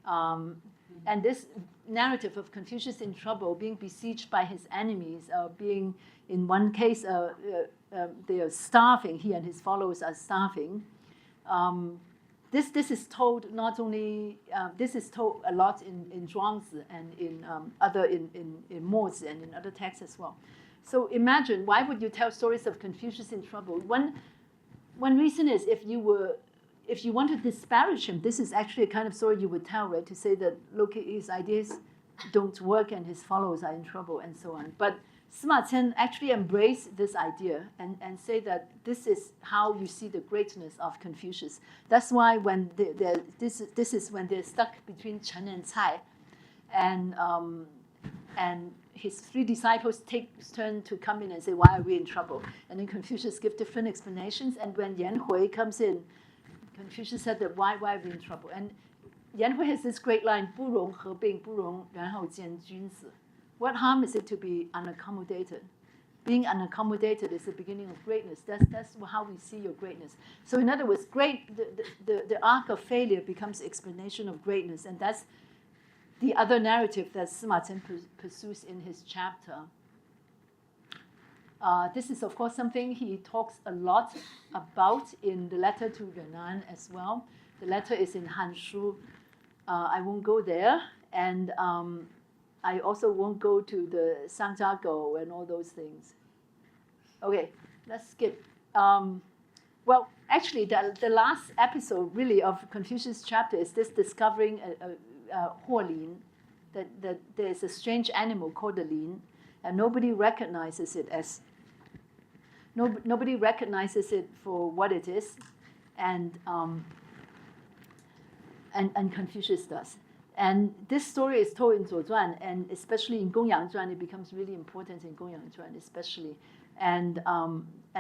And this narrative of Confucius in trouble, being besieged by his enemies, being, in one case, they are starving, he and his followers are starving. This is told not only, this is told a lot in Zhuangzi and in Mozi and in other texts as well. So imagine, why would you tell stories of Confucius in trouble? One reason is if you want to disparage him, this is actually a kind of story you would tell, right? To say that, look, his ideas don't work and his followers are in trouble and so on. But Sima Chen actually embraced this idea and say that this is how you see the greatness of Confucius. That's why when this is when they're stuck between Chen and Cai, and his three disciples take turn to come in and say, why are we in trouble? And then Confucius gives different explanations. And when Yan Hui comes in, Confucius said that why are we in trouble? And Yan Hui has this great line, 不容合并,不容然后见君子. What harm is it to be unaccommodated? Being unaccommodated is the beginning of greatness. That's how we see your greatness. So in other words, the arc of failure becomes explanation of greatness. And that's the other narrative that Sima Chen pursues in his chapter. This is, of course, something he talks a lot about in the letter to Yunan as well. The letter is in Hanshu. I won't go there. And I also won't go to the Sangjiagou and all those things. Okay, let's skip. Well, actually, the last episode, really, of Confucius' chapter is this discovering Huolin, that there's a strange animal called the lin, and nobody recognizes it as nobody recognizes it for what it is, and Confucius does. And this story is told in 左传, and especially in 公羊传, it becomes really important in 公羊传, especially. And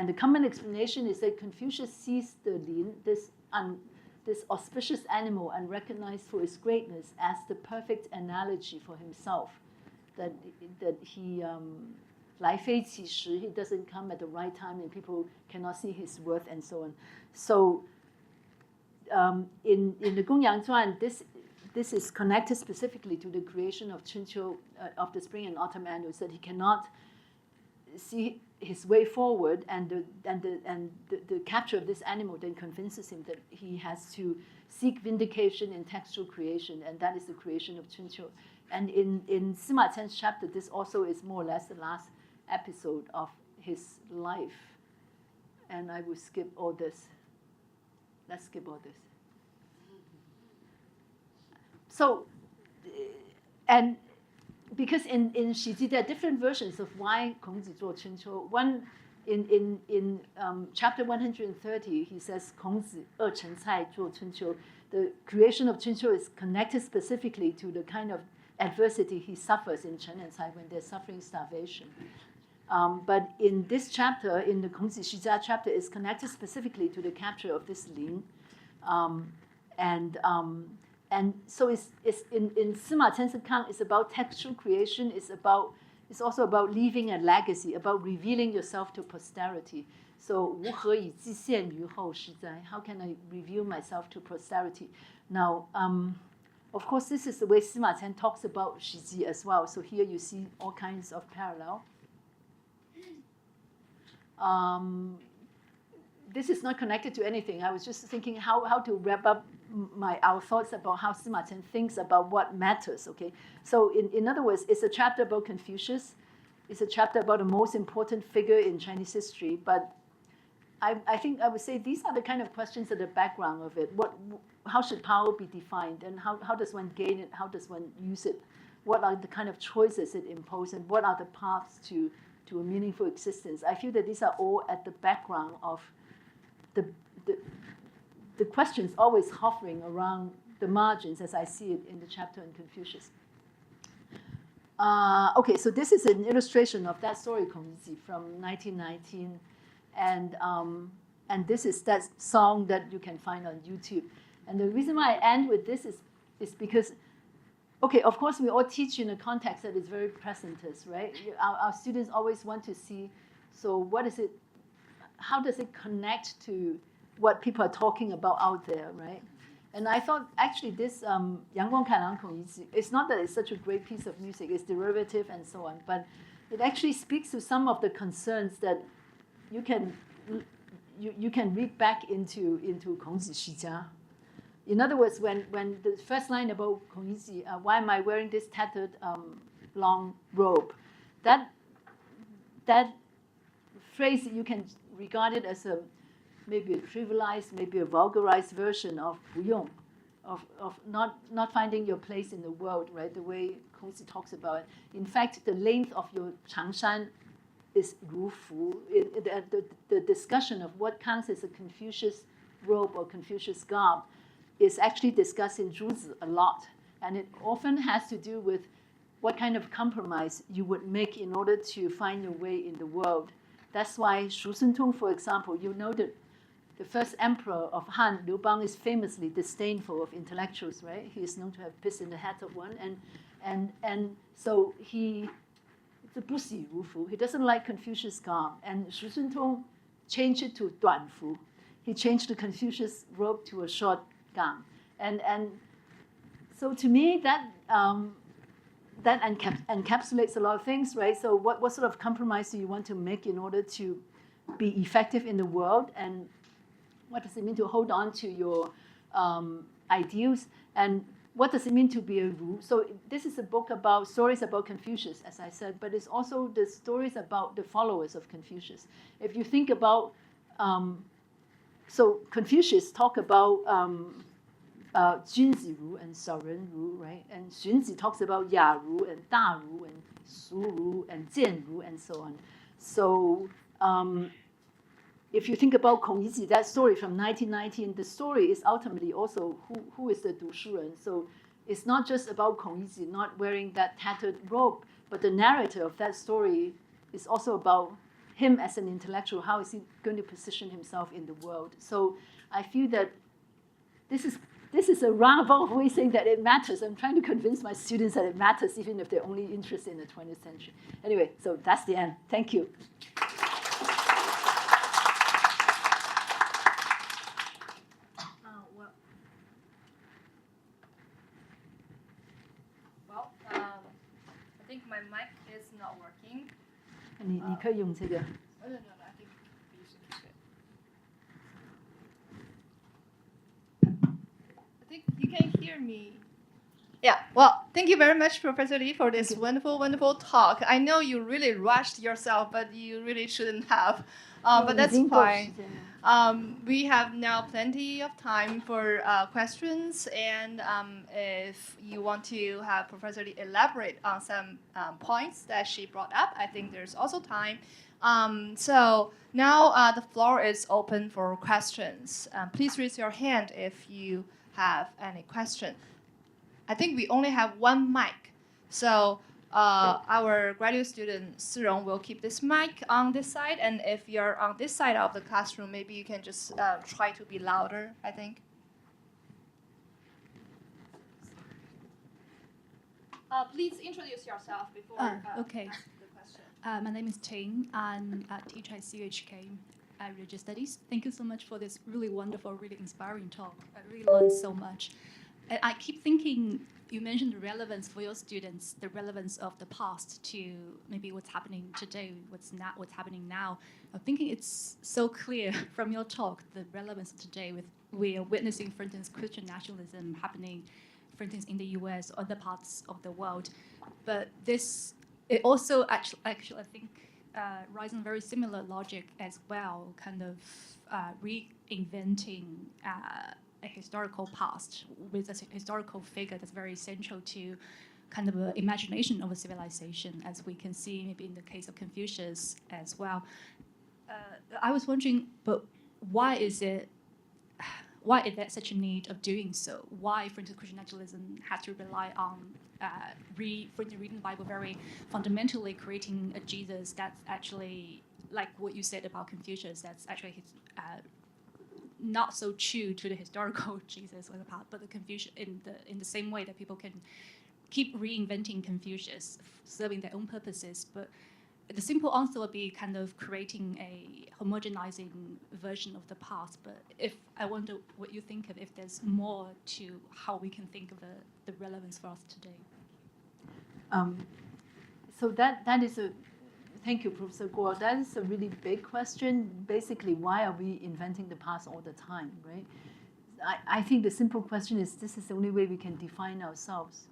the common explanation is that Confucius sees the lin, this auspicious animal, unrecognized for its greatness, as the perfect analogy for himself. That he 来非其时, he doesn't come at the right time, and people cannot see his worth, and so on. So in the 公羊传, this is connected specifically to the creation of 春秋, of the spring and autumn annuals, that he cannot see his way forward, and the capture of this animal then convinces him that he has to seek vindication in textual creation, and that is the creation of 春秋. And in Sima Qian's chapter, this also is more or less the last episode of his life. And I will skip all this. Let's skip all this. So, and because in Shiji, there are different versions of why Kongzi 做春秋. One, in chapter 130, he says, 孔子二陈蔡做春秋. The creation of 春秋 is connected specifically to the kind of adversity he suffers in Chen and Cai when they're suffering starvation. But in this chapter, in the 孔子世家 chapter, is connected specifically to the capture of this lin. And so it's in Sima Qian's account, it's about textual creation, it's also about leaving a legacy, about revealing yourself to posterity. So 吾何以继献于后世哉? How can I reveal myself to posterity? Now, of course, this is the way Sima Qian talks about Shiji as well. So here you see all kinds of parallel. This is not connected to anything. I was just thinking how to wrap up our thoughts about how Sima Qian thinks about what matters. Okay, so in other words, it's a chapter about Confucius. It's a chapter about the most important figure in Chinese history. But I think I would say these are the kind of questions at the background of it. How should power be defined, and how does one gain it? How does one use it? What are the kind of choices it imposes, and what are the paths to a meaningful existence? I feel that these are all at the background of the questions always hovering around the margins, as I see it in the chapter on Confucius. Okay, so this is an illustration of that story, 孔子, from 1919. And this is that song that you can find on YouTube. And the reason why I end with this is because, okay, of course, we all teach in a context that is very presentist, right? Our students always want to see, so what is it, how does it connect to what people are talking about out there, right? And I thought, actually, this 阳光开朗孔乙己, it's not that it's such a great piece of music, it's derivative and so on, but it actually speaks to some of the concerns that you can read back into 孔子世家. In other words, when the first line about 孔乙己, why am I wearing this tattered long robe? That phrase, you can regard it as maybe a trivialized, maybe a vulgarized version of 不用, of not finding your place in the world, right? The way Kongzi talks about it. In fact, the length of your 长衫 is 如服. The discussion of what counts as a Confucius robe or Confucius garb is actually discussed in 朱子 a lot. And it often has to do with what kind of compromise you would make in order to find your way in the world. That's why Shu Shentong, for example, you know that the first emperor of Han, Liu Bang, is famously disdainful of intellectuals, right? He is known to have pissed in the hat of one. And so he doesn't like Confucius garb. And Shu Shentong changed it to 短服. He changed the Confucius robe to a short gown. And so to me, that encapsulates a lot of things, right? So what sort of compromise do you want to make in order to be effective in the world? And what does it mean to hold on to your ideals? And what does it mean to be a Ru? So this is a book about stories about Confucius, as I said, but it's also the stories about the followers of Confucius. If you think about, so Confucius talk about 君子如 and 小人如, right? And 荀子 talks about 雅如 and 大如 and 俗如 and 贱如 and so on. So if you think about 孔乙己, that story from 1919, the story is ultimately also who is the 读书人. So it's not just about Kongyizi not wearing that tattered robe, but the narrative of that story is also about him as an intellectual. How is he going to position himself in the world? So I feel that this is a roundabout way saying that it matters. I'm trying to convince my students that it matters, even if they're only interested in the 20th century. Anyway, so that's the end. Thank you. I think my mic is not working. 你可以用这个。 No, I think you should use it. I think you can hear me. Yeah, well, thank you very much, Professor Li, for this wonderful, wonderful talk. I know you really rushed yourself, but you really shouldn't have. But that's fine. We have now plenty of time for questions, and if you want to have Professor Li elaborate on some points that she brought up, I think there's also time. So now the floor is open for questions. Please raise your hand if you have any question. I think we only have one mic, so our graduate student Sirong will keep this mic on this side, and if you're on this side of the classroom, maybe you can just try to be louder, I think. Please introduce yourself before Okay. the question. My name is Ting. I'm a teacher at CUHK Religious Studies. Thank you so much for this really wonderful, really inspiring talk. I really learned so much. And I keep thinking, you mentioned the relevance for your students, the relevance of the past to maybe what's happening today, what's happening now. I'm thinking it's so clear from your talk, the relevance of today. We are witnessing, for instance, Christian nationalism happening, for instance, in the US or other parts of the world. But it also actually I think, rises on very similar logic as well, kind of reinventing a historical past with a historical figure that's very central to kind of an imagination of a civilization, as we can see maybe in the case of Confucius as well. I was wondering, but why is there such a need of doing so? Why, for instance, Christian nationalism has to rely on reading the Bible very fundamentally, creating a Jesus that's actually, like what you said about Confucius, that's actually not so true to the historical Jesus or the past, but the Confucius in the same way that people can keep reinventing Confucius, serving their own purposes. But the simple answer would be kind of creating a homogenizing version of the past. But I wonder what you think of if there's more to how we can think of the relevance for us today. So that is a, thank you, Professor Guo. That is a really big question. Basically, why are we inventing the past all the time, right? I think the simple question is, this is the only way we can define ourselves,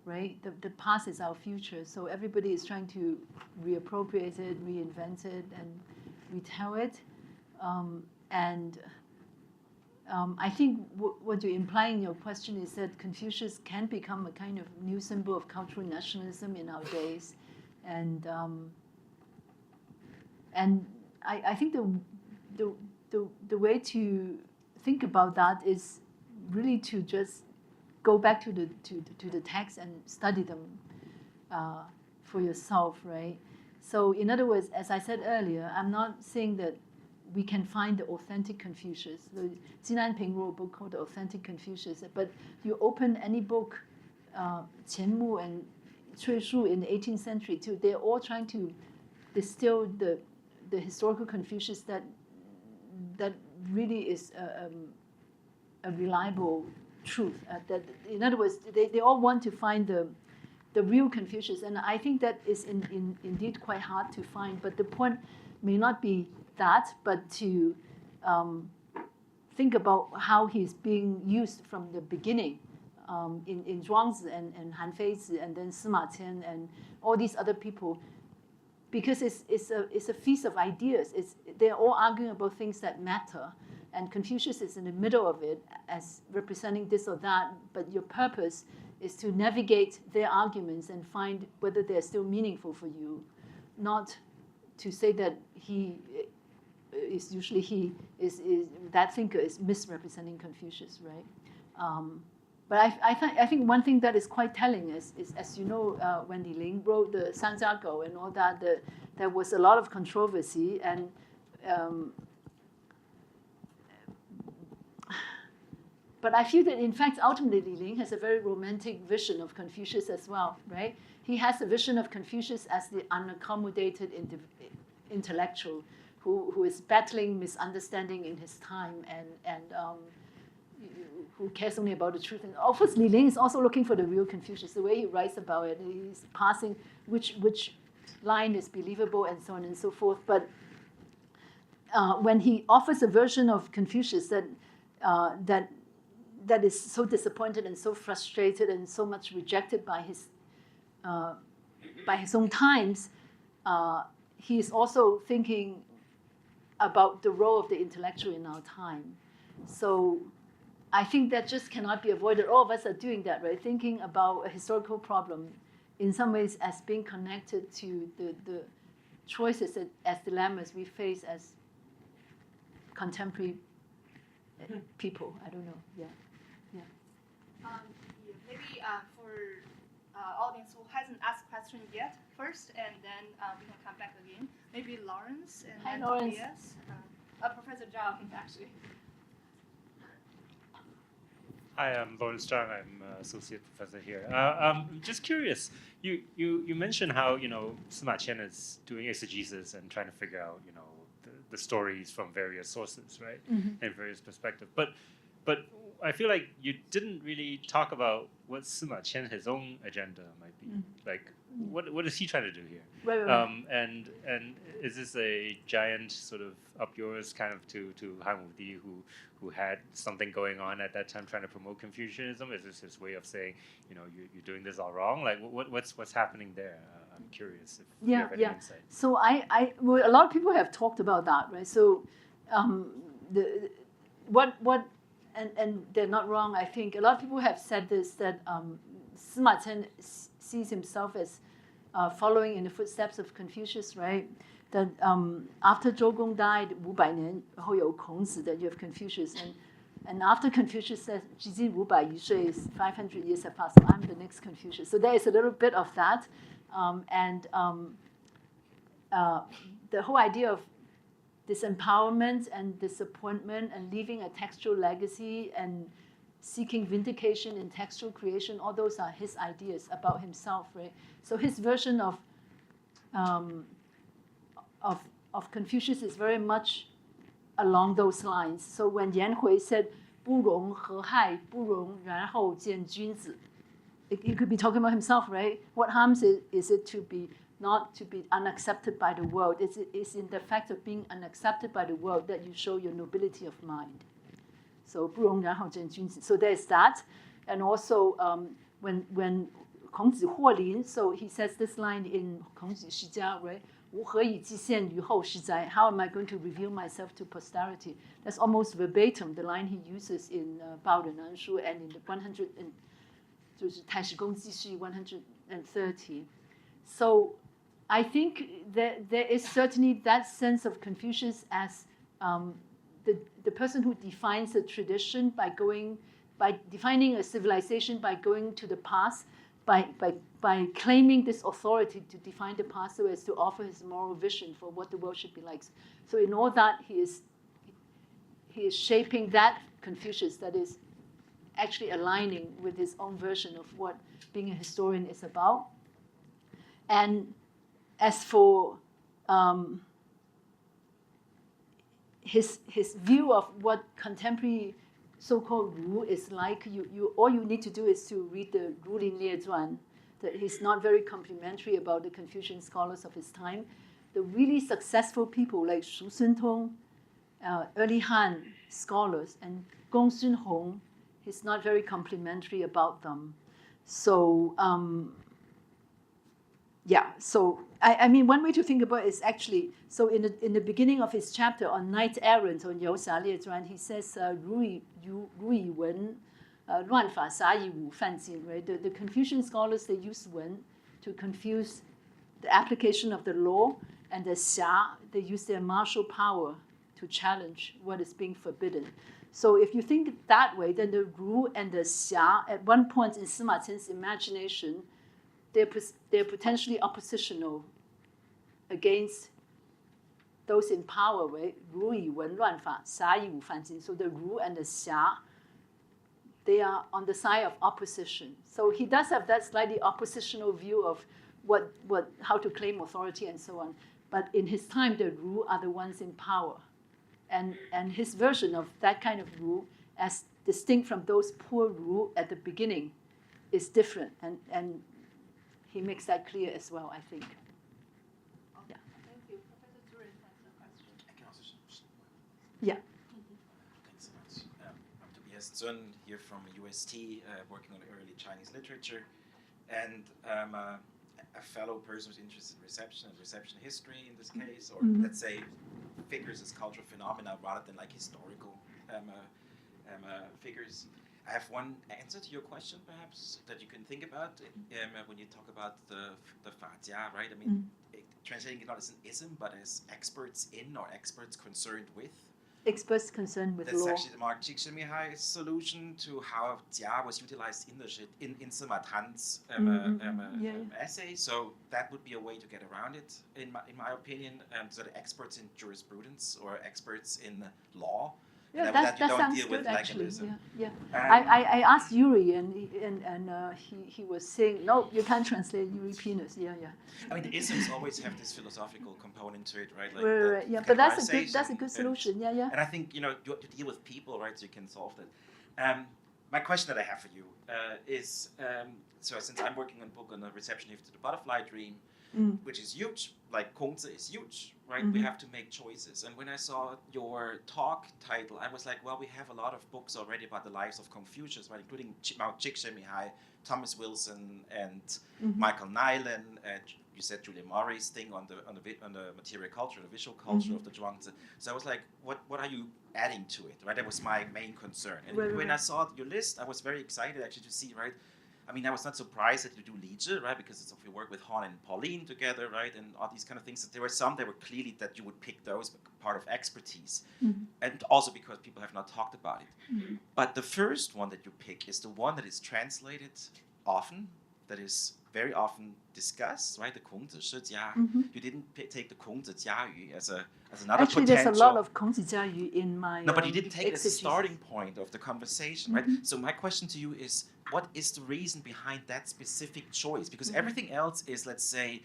right? The past is our future. So everybody is trying to reappropriate it, reinvent it, and retell it. I think what you're implying in your question is that Confucius can become a kind of new symbol of cultural nationalism in our days. And I think the way to think about that is really to just go back to the text and study them for yourself, right? So in other words, as I said earlier, I'm not saying that we can find the authentic Confucius. The Jinan Ping wrote a book called The Authentic Confucius. But you open any book, Qian Mu and Cui Shu in the 18th century too, they're all trying to distill the historical Confucius that really is a reliable truth. That, in other words, they all want to find the real Confucius. And I think that is indeed quite hard to find. But the point may not be that, but to think about how he's being used from the beginning in Zhuangzi and Han Feizi and then Sima Qian and all these other people, because it's a feast of ideas. They're all arguing about things that matter, and Confucius is in the middle of it as representing this or that, but your purpose is to navigate their arguments and find whether they're still meaningful for you, not to say that that thinker is misrepresenting Confucius, right? But I think one thing that is quite telling is as you know, when Li Ling wrote the Sanjiagou and all that, there was a lot of controversy, and but I feel that in fact ultimately Li Ling has a very romantic vision of Confucius as well, right? He has a vision of Confucius as the unaccommodated intellectual who is battling misunderstanding in his time and who cares only about the truth. And of course, Li Ling is also looking for the real Confucius. The way he writes about it, he's passing which line is believable and so on and so forth. But when he offers a version of Confucius that is so disappointed and so frustrated and so much rejected by his own times, he is also thinking about the role of the intellectual in our time. So I think that just cannot be avoided. All of us are doing that, right? Thinking about a historical problem in some ways as being connected to the choices as dilemmas we face as contemporary people. I don't know. Yeah. Maybe for audience who hasn't asked question yet, first, and then we can come back again. Maybe Lawrence and Hi, then Lawrence. Tobias. Professor Zhao, actually. Hi, I'm Lawrence Zhang. I'm associate professor here. Just curious, you mentioned how Sima Qian is doing exegesis and trying to figure out the stories from various sources, right, and various perspectives. But I feel like you didn't really talk about what Sima Qian, his own agenda might be. Like, what is he trying to do here? Right. And is this a giant sort of up yours kind of to Han Wudi who had something going on at that time trying to promote Confucianism? Is this his way of saying, you're doing this all wrong? Like, what's happening there? I'm curious if you have any insight. So well, a lot of people have talked about that, right? So and they're not wrong, I think. A lot of people have said this, that Sima Qian sees himself as following in the footsteps of Confucius, right? That after Zhou Gong died, 500年后有孔子, that you have Confucius. And after Confucius says, 距今500余岁, 500 years have passed, so I'm the next Confucius. So there is a little bit of that. The whole idea of disempowerment and disappointment and leaving a textual legacy and seeking vindication in textual creation, all those are his ideas about himself, right? So his version of Confucius is very much along those lines. So when Yan Hui said, 不容和害, 不容然后见君子, he could be talking about himself, right? What harms is it to be not to be unaccepted by the world? It's in the fact of being unaccepted by the world that you show your nobility of mind. So 不容然后见君子. So there's that. And also when 孔子获麟, so he says this line in 孔子世家, right? 吾何以继现于后世哉? How am I going to reveal myself to posterity? That's almost verbatim the line he uses in 报的南书 and in the 100 就是太史公记事 130. So I think that there is certainly that sense of Confucius as the person who defines a tradition by defining a civilization by going to the past, by claiming this authority to define the past so as to offer his moral vision for what the world should be like. So in all that, he is shaping that Confucius that is actually aligning with his own version of what being a historian is about. And as for his view of what contemporary so-called Ru is like, all you need to do is to read the Ru Lin Lie Zhuan, that he's not very complimentary about the Confucian scholars of his time. The really successful people like Shu Sun Tong, early Han scholars, and Gong Sun Hong, he's not very complimentary about them. So so I mean, one way to think about it is actually, so in the beginning of his chapter on knight errant on 游侠列传, he says 如以文乱法傻以武犯禁, right? The Confucian scholars, they use 文 to confuse the application of the law, and the xia, they use their martial power to challenge what is being forbidden. So if you think that way, then the Ru and the Xia, at one point in Sima Qian's imagination, they're potentially oppositional against those in power, right? 儒以文乱法，侠以武犯禁. So the Ru and the Xia, they are on the side of opposition. So he does have that slightly oppositional view of how to claim authority and so on. But in his time, the Ru are the ones in power. And his version of that kind of Ru, as distinct from those poor Ru at the beginning, is different. And he makes that clear as well, I think. Yeah. Thank you. Professor Zurin has a question. I can also Yeah. Thanks so much. I'm Tobias Zun here from UST, working on early Chinese literature, and a fellow person who's interested in reception and reception history in this case, or let's say figures as cultural phenomena rather than like historical figures. I have one answer to your question, perhaps, that you can think about when you talk about the Fajia, right? I mean, translating it not as an ism, but as experts in or experts concerned with. Experts concerned with That's law. actually the Mark Csikszentmihalyi's solution to how Jia was utilized in Sima Tan's essay. So that would be a way to get around it, in my opinion. So the experts in jurisprudence or experts in law. Yeah, that you that don't sounds deal good with actually. legalism. Yeah. I asked Yuri, and he was saying, no, you can't translate Yuri penis. Yeah. I mean, the isms always have this philosophical component to it, right? Like Right. Yeah, but that's a good solution. Yeah. And I think you deal with people, right? So you can solve that. My question that I have for you is, so since I'm working on a book on the reception to the butterfly dream, which is huge, like Kongzi is huge, right? We have to make choices. And when I saw your talk title, I was like, well, we have a lot of books already about the lives of Confucius, right? Including Mao Csikszentmihalyi, Thomas Wilson, and Michael Nyland. You said Julia Murray's thing on the material culture, the visual culture of the Zhuangzi. So I was like, what are you adding to it, right? That was my main concern. And when I saw your list, I was very excited actually to see, right? I mean, I was not surprised that you do Liege, right? Because we work with Han and Pauline together, right? And all these kind of things. There were some that were clearly that you would pick those part of expertise. And also because people have not talked about it. But the first one that you pick is the one that is translated often, that is very often discussed, right? The Kongzi Shijia. You didn't take the Kongzi Jiayu as another Actually, potential. there's a lot of Kongzi Jiayu in my No, but you didn't take it as a exegesis. starting point of the conversation, right? So my question to you is, what is the reason behind that specific choice? Because everything else is, let's say,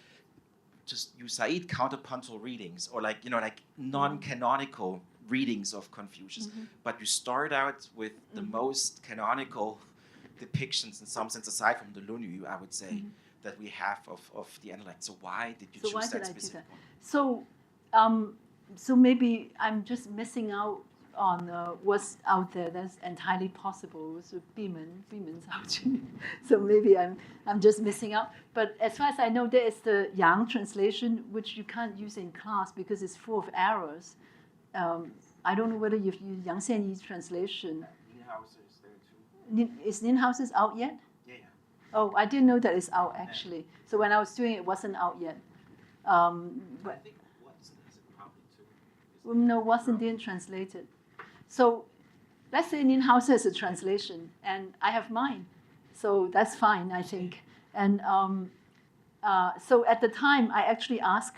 just you Said counterpuntal readings or like non-canonical readings of Confucius. But you start out with the most canonical depictions in some sense, aside from the Lunyu, I would say, that we have of the intellect. So why did you choose that specific one? So maybe I'm just missing out on what's out there. That's entirely possible. So Bimen's out. So maybe I'm just missing out. But as far as I know, there is the Yang translation, which you can't use in class because it's full of errors. I don't know whether you've used Yang Xianyi's translation. Ninhauser's there too. Is Ninhauser's out yet? Yeah. Oh, I didn't know that it's out actually. So when I was doing it, it wasn't out yet. I think Watson has it probably too. No, Watson didn't translate it. So let's say Ninhauser has a translation, and I have mine. So that's fine, I think. And so at the time, I actually asked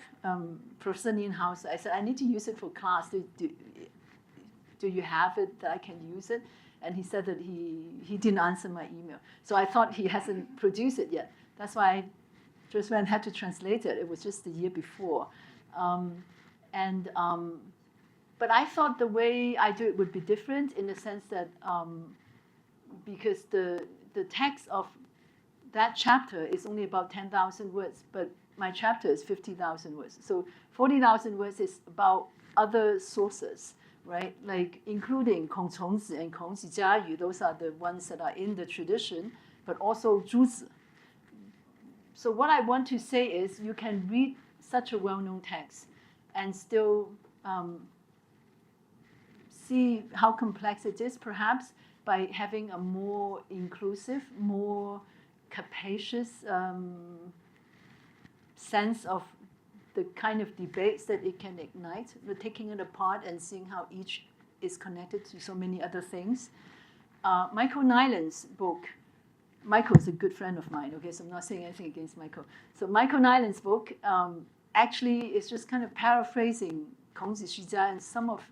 Professor Ninhauser, I said, I need to use it for class. Do you have it that I can use it? And he said that he didn't answer my email. So I thought he hasn't produced it yet. That's why I just went and had to translate it. It was just the year before. But I thought the way I do it would be different in the sense that because the text of that chapter is only about 10,000 words, but my chapter is 50,000 words. So 40,000 words is about other sources, right? Like including Kong Chongzi and Kongzi Jiayu, those are the ones that are in the tradition, but also Zhuzi. So what I want to say is you can read such a well-known text and still see how complex it is, perhaps by having a more inclusive, more capacious sense of the kind of debates that it can ignite, the taking it apart and seeing how each is connected to so many other things. Michael Nyland's book, Michael is a good friend of mine, okay, so I'm not saying anything against Michael. So Michael Nyland's book actually is just kind of paraphrasing Kong Zi Xu Jia, and some of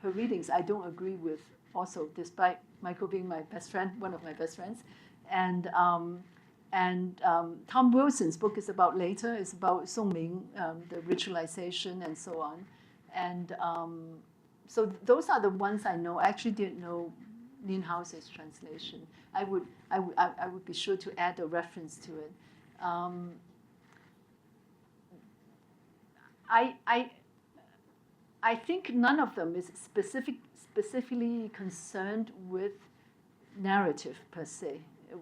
her readings I don't agree with also, despite Michael being my best friend, one of my best friends. And Tom Wilson's book is about later, it's about Song Ming, the ritualization and so on. And so those are the ones I know. I actually didn't know Lin House's translation. I would be sure to add a reference to it. I think none of them is specifically concerned with narrative per se.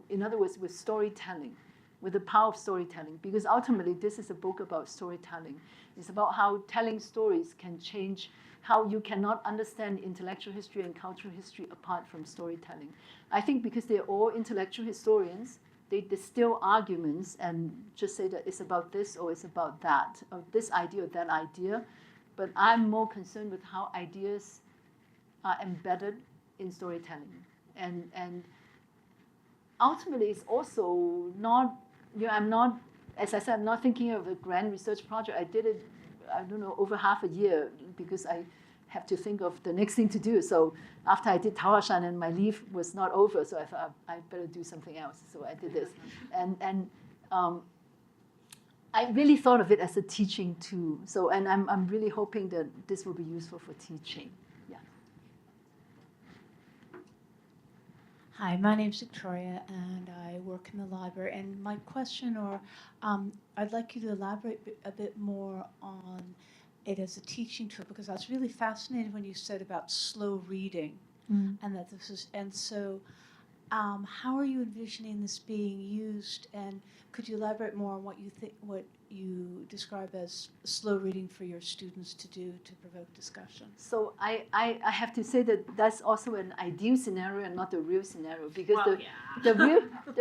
In other words, with storytelling, with the power of storytelling, because ultimately this is a book about storytelling. It's about how telling stories can change how you cannot understand intellectual history and cultural history apart from storytelling. I think because they're all intellectual historians, they distill arguments and just say that it's about this or it's about that, or this idea or that idea. But I'm more concerned with how ideas are embedded in storytelling. And ultimately, it's also not, I'm not, as I said, I'm not thinking of a grand research project. I did it, I don't know, over half a year because I have to think of the next thing to do. So after I did Taoishan and my leave was not over, so I thought I better do something else. So I did this. And I really thought of it as a teaching tool. So, and I'm really hoping that this will be useful for teaching. Yeah. Hi, my name's Victoria, and I work in the library. And my question, I'd like you to elaborate a bit more on it as a teaching tool, because I was really fascinated when you said about slow reading, and that this is, and so how are you envisioning this being used, and could you elaborate more on what you think, what you describe as slow reading for your students to do to provoke discussion? So I have to say that that's also an ideal scenario and not the real scenario, because the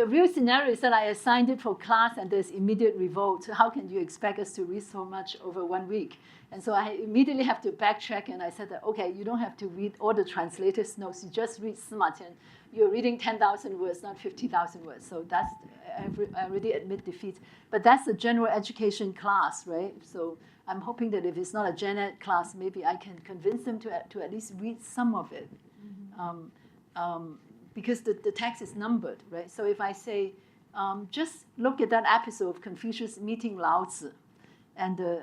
real scenario is that I assigned it for class and there's immediate revolt. How can you expect us to read so much over 1 week? And so I immediately have to backtrack, and I said that, okay, you don't have to read all the translator's notes, you just read Sima Qian. You're reading 10,000 words, not 50,000 words. So that's, I already admit defeat. But that's the general education class, right? So I'm hoping that if it's not a gen ed class, maybe I can convince them to at least read some of it. Because the text is numbered, right? So if I say, just look at that episode of Confucius meeting Lao Tzu, and the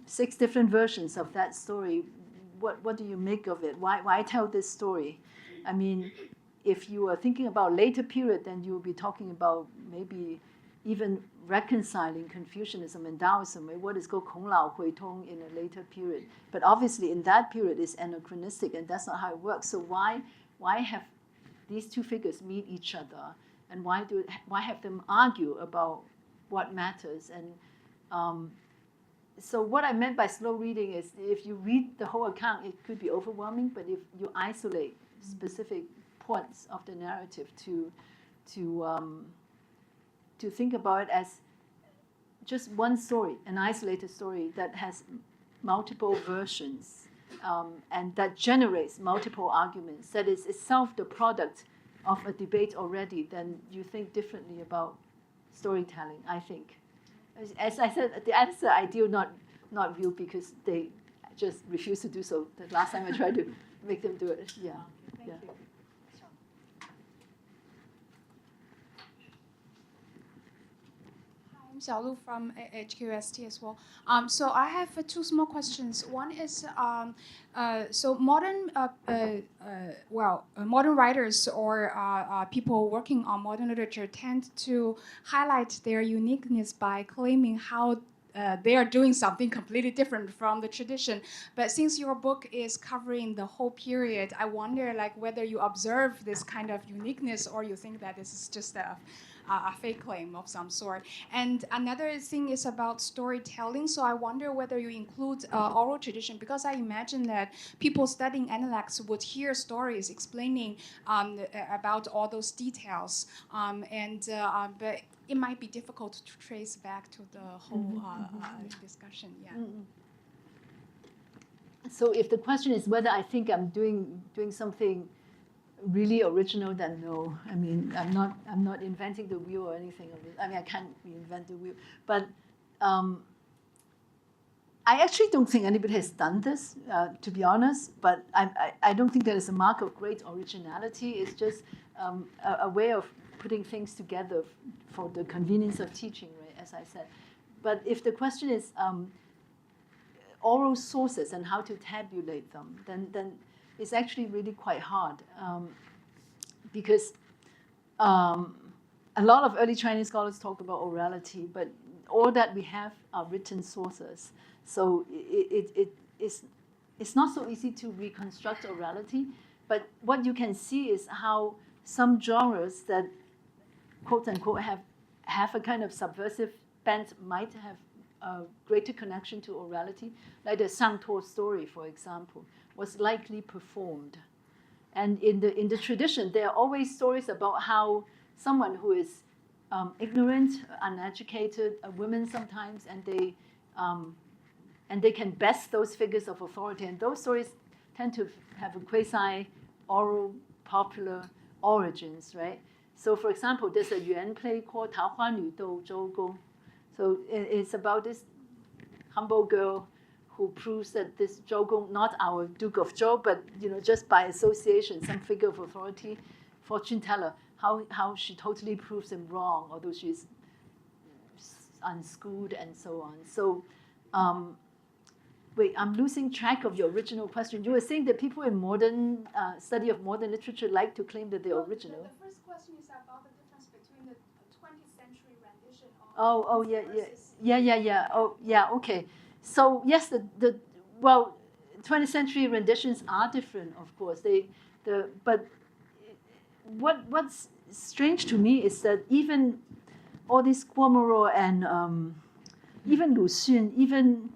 6 different versions of that story, what do you make of it? Why tell this story? I mean, if you are thinking about later period, then you will be talking about maybe even reconciling Confucianism and Taoism, what is called Kong Lao Hui Tong in a later period. But obviously in that period it's anachronistic, and that's not how it works. So why have these 2 figures meet each other, and why have them argue about what matters? And so what I meant by slow reading is, if you read the whole account, it could be overwhelming, but if you isolate specific points of the narrative to think about it as just one story, an isolated story that has multiple versions, and that generates multiple arguments, that is itself the product of a debate already, then you think differently about storytelling, I think. As I said, the answer ideal, not real, because they just refuse to do so. The last time I tried to make them do it, yeah. Thank you. I'm Xiaolu from HKUST as well. So I have 2 small questions. One is, so modern writers or people working on modern literature tend to highlight their uniqueness by claiming how they are doing something completely different from the tradition. But since your book is covering the whole period, I wonder whether you observe this kind of uniqueness, or you think that this is just a fake claim of some sort. And another thing is about storytelling. So I wonder whether you include oral tradition, because I imagine that people studying analects would hear stories explaining about all those details. But it might be difficult to trace back to the whole discussion. Yeah. So if the question is whether I think I'm doing something really original, then no. I mean, I'm not inventing the wheel or anything of it. I mean, I can't reinvent the wheel. But I actually don't think anybody has done this, to be honest. But I don't think that is a mark of great originality. It's just a way of putting things together for the convenience of teaching, right? As I said. But if the question is oral sources and how to tabulate them, then it's actually really quite hard, because a lot of early Chinese scholars talk about orality, but all that we have are written sources. So it's not so easy to reconstruct orality, but what you can see is how some genres that quote unquote have a kind of subversive bent might have a greater connection to orality, like the Sangtuo story, for example, was likely performed. And in the tradition, there are always stories about how someone who is ignorant, uneducated, a woman sometimes, and they can best those figures of authority. And those stories tend to have a quasi-oral, popular origins, right? So, for example, there's a Yuan play called 桃花女斗周公. So it's about this humble girl who proves that this Zhou Gong, not our Duke of Zhou, but just by association, some figure of authority, fortune teller, how she totally proves him wrong, although she's unschooled and so on. So, wait, I'm losing track of your original question. You were saying that people in modern study of modern literature like to claim that they're original. The first question is about the difference between the 20th century rendition of yeah. Oh, yeah, okay. So yes, the 20th century renditions are different, of course. But what's strange to me is that even all this Guomoro and even Lu Xun, even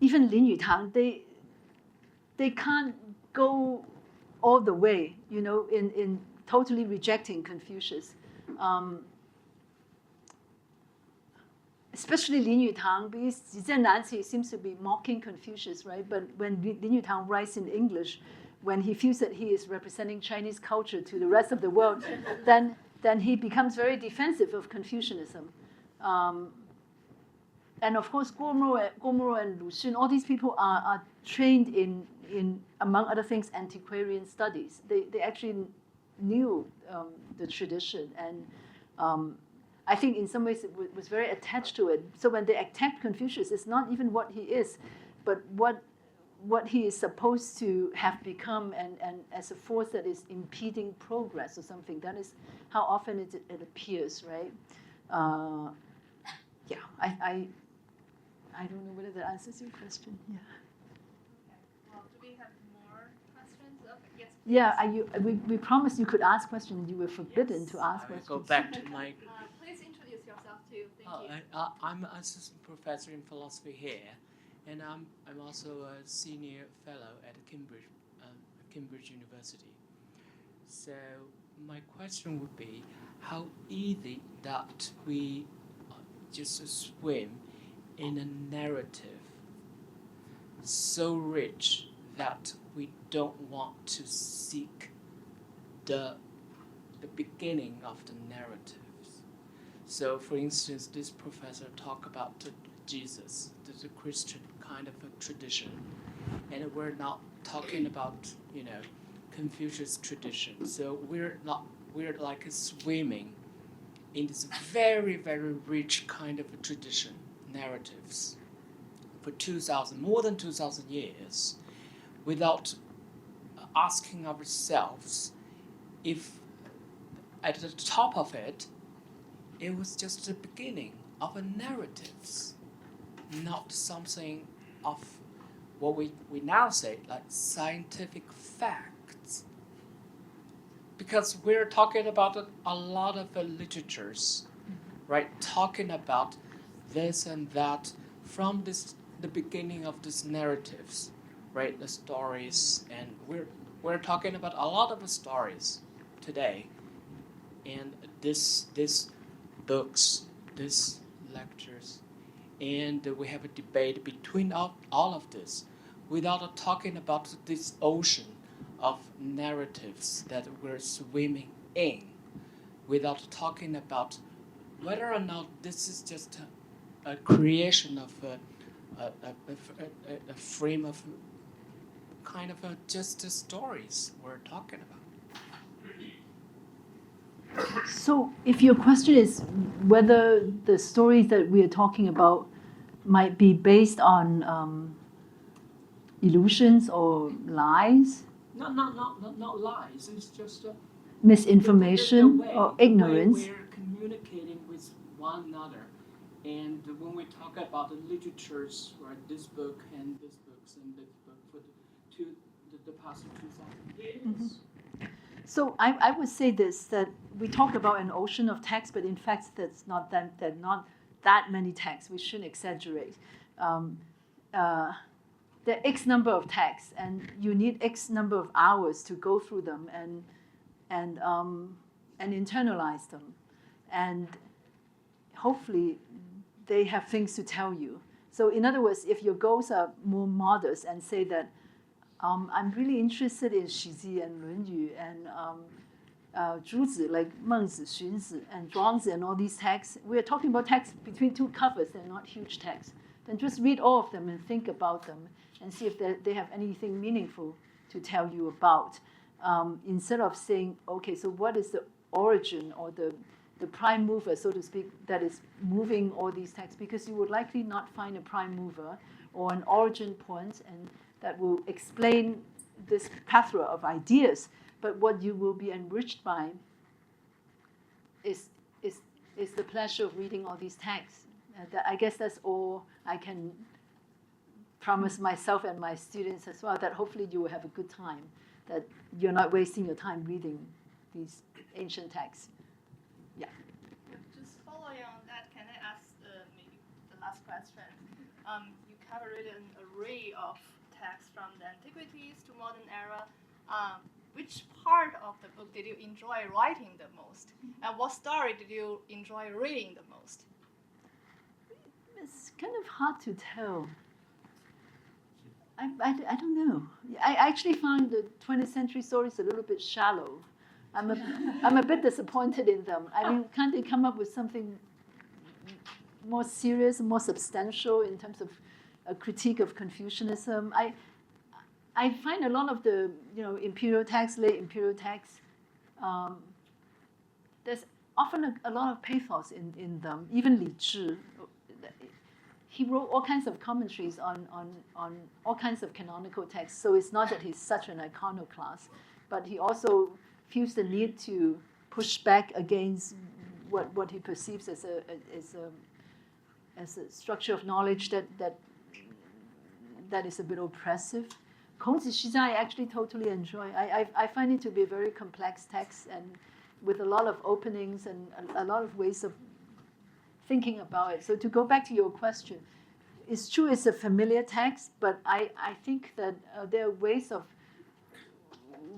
Lin Yutang, they can't go all the way, in totally rejecting Confucius. Especially Lin Yutang, because Zizhen Nanci seems to be mocking Confucius, right? But when Lin Yutang writes in English, when he feels that he is representing Chinese culture to the rest of the world, then he becomes very defensive of Confucianism. And of course, Guomoro and Lu Xun, all these people are trained in, among other things, antiquarian studies. They actually knew the tradition, and I think in some ways it was very attached to it. So when they attack Confucius, it's not even what he is, but what he is supposed to have become, and as a force that is impeding progress or something. That is how often it appears, right? Yeah, I don't know whether that answers your question. Yeah. Okay. Well, do we have more questions? Okay. Yes. Yeah. We promised you could ask questions, and you were forbidden to ask questions. Go back to my. Please introduce yourself too. Thank you. I'm an assistant professor in philosophy here, and I'm also a senior fellow at Cambridge University. So my question would be, how easy that we just swim in a narrative so rich that we don't want to seek the beginning of the narratives. So, for instance, this professor talked about Jesus, the Christian kind of a tradition, and we're not talking about Confucius tradition. So we're like swimming in this very, very rich kind of a tradition, narratives, for more than 2,000 years, without asking ourselves if at the top of it, it was just the beginning of a narratives, not something of what we now say like scientific facts. because we're talking about a lot of literatures, right? Talking about this and that from the beginning of these narratives, right? The stories, and we're talking about a lot of stories today, and this books, this lectures, and we have a debate between all of this, without talking about this ocean of narratives that we're swimming in, without talking about whether or not this is just a creation of a frame of kind of just the stories we're talking about. So, if your question is whether the stories that we are talking about might be based on illusions or lies, Not lies. It's just misinformation the way, or ignorance. The way we're communicating with one another, and when we talk about the literatures, right? This book and this books and this book for the past 2,000 years. Mm-hmm. So I would say this, that we talk about an ocean of text, but in fact that's not that many texts. We shouldn't exaggerate. There are X number of texts, and you need X number of hours to go through them and internalize them, and hopefully they have things to tell you. So in other words, if your goals are more modest and say that I'm really interested in Shizi and Lunyu and Zhuzi, like Mengzi, Xunzi, and Zhuangzi, and all these texts. We are talking about texts between two covers. They're not huge texts. Then just read all of them and think about them and see if they have anything meaningful to tell you about. Instead of saying, okay, so what is the origin or the prime mover, so to speak, that is moving all these texts? Because you would likely not find a prime mover or an origin point, and that will explain this plethora of ideas. But what you will be enriched by is the pleasure of reading all these texts. I guess that's all I can promise myself and my students as well, that hopefully you will have a good time, that you're not wasting your time reading these ancient texts. Yeah. Just following on that, can I ask maybe the last question? You covered an array of texts from the antiquities to modern era. Which part of the book did you enjoy writing the most? And what story did you enjoy reading the most? It's kind of hard to tell. I don't know. I actually find the 20th century stories a little bit shallow. I'm a bit disappointed in them. I mean, can't they come up with something more serious, more substantial in terms of a critique of Confucianism? I find a lot of the imperial texts, late imperial texts, there's often a lot of pathos in them. Even Li Zhi, he wrote all kinds of commentaries on all kinds of canonical texts. So it's not that he's such an iconoclast, but he also feels the need to push back against what he perceives as a structure of knowledge that is a bit oppressive. Kongzi Shizai I actually totally enjoy. I find it to be a very complex text, and with a lot of openings and a lot of ways of thinking about it. So to go back to your question, it's true it's a familiar text, but I think that there are ways of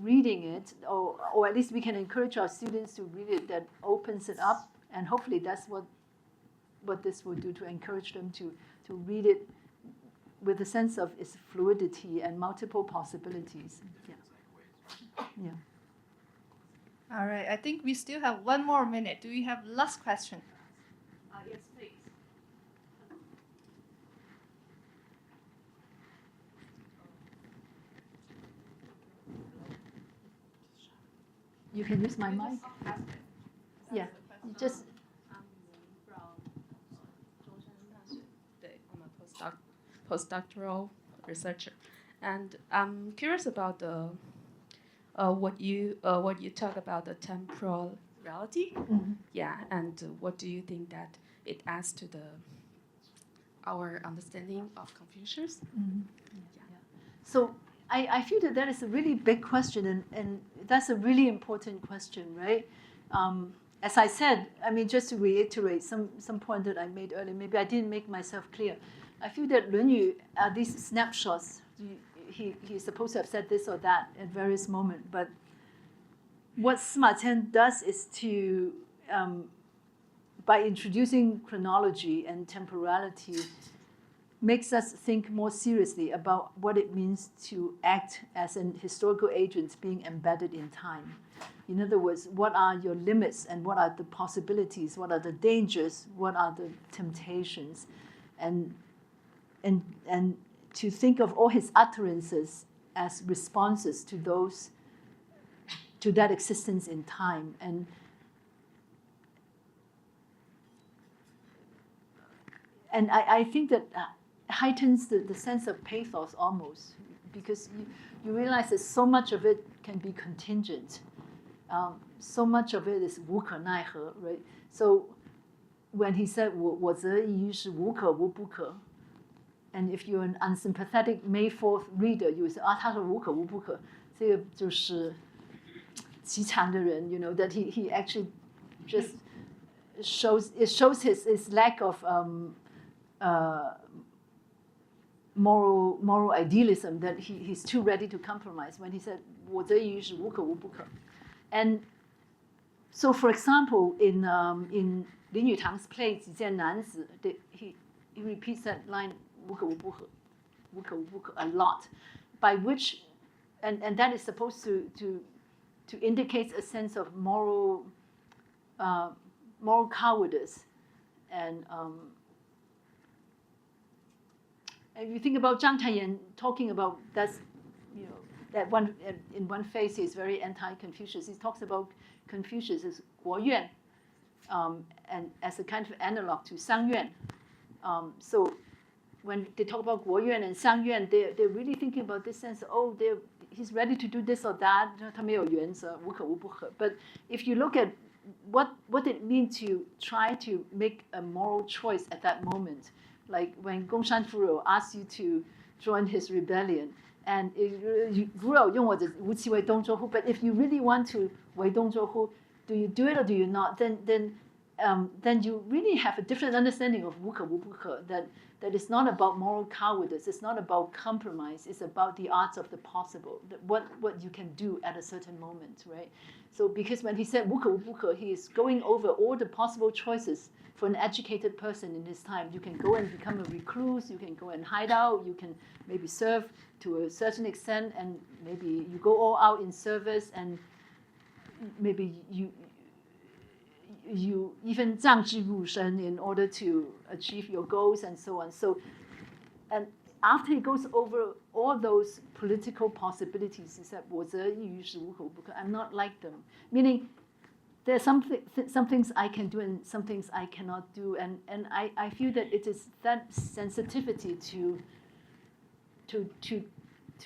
reading it, or at least we can encourage our students to read it, that opens it up, and hopefully that's what this will do, to encourage them to read it with a sense of its fluidity and multiple possibilities. Yeah. All right, I think we still have one more minute. Do we have last question? Yes, please. You can use my mic. Yeah, you just. I'm a postdoctoral researcher, and I'm curious about the what you talk about the temporal reality. Mm-hmm. Yeah, and what do you think that it adds to our understanding of Confucius? Mm-hmm. Yeah. So I feel that is a really big question, and that's a really important question, right? As I said, I mean, just to reiterate some point that I made earlier, maybe I didn't make myself clear. I feel that 论语 are these snapshots. He's supposed to have said this or that at various moments, but what Sima Qian does is to, by introducing chronology and temporality, makes us think more seriously about what it means to act as an historical agent being embedded in time. In other words, what are your limits and what are the possibilities, what are the dangers, what are the temptations, and to think of all his utterances as responses to that existence in time. And I think that heightens the sense of pathos almost, because you realize that so much of it can be contingent. So much of it is 无可奈何, right? So when he said 我则一是无可无不可, and if you're an unsympathetic May 4th reader, you would say 他说无可无不可, 这个就是极强的人, you know, that he actually just shows his lack of moral idealism, that he's too ready to compromise when he said 我则一是无可无不可. And so, for example, in Lin Yutang's play 几件男子, he repeats that line 无可无不可, 无可无不可 a lot, by which, and that is supposed to indicate a sense of moral cowardice. And you think about Zhang Taiyan talking about that's, you know, that one in one phase he's very anti-Confucius. He talks about Confucius as 国怨, and as a kind of analog to 商怨. So when they talk about 国怨 and 商怨, they're really thinking about this sense. Oh, he's ready to do this or that. 他没有原则, 无可无不可. But if you look at what it means to try to make a moral choice at that moment, like when Gongshan Furo asks you to join his rebellion, and but if you really want to 为东周乎, do you do it or do you not? Then you really have a different understanding of 无可无不可, that it's not about moral cowardice, it's not about compromise, it's about the arts of the possible, what you can do at a certain moment, right? So because when he said 无可无不可, he is going over all the possible choices for an educated person in his time. You can go and become a recluse, you can go and hide out, you can maybe serve to a certain extent, and maybe you go all out in service, and maybe you even 仗志入身 in order to achieve your goals and so on. So, and after he goes over all those political possibilities, he said, 我则异于是无可无不可. I'm not like them. Meaning, there are some things I can do and some things I cannot do. And I feel that it is that sensitivity to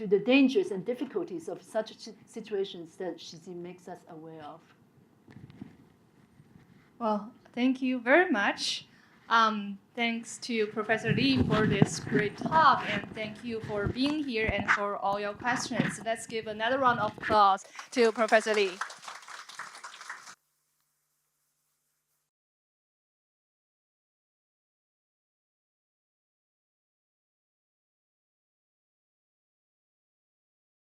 the dangers and difficulties of such situations that Shizi makes us aware of. Well, thank you very much. Thanks to Professor Li for this great talk, and thank you for being here and for all your questions. Let's give another round of applause to Professor Li.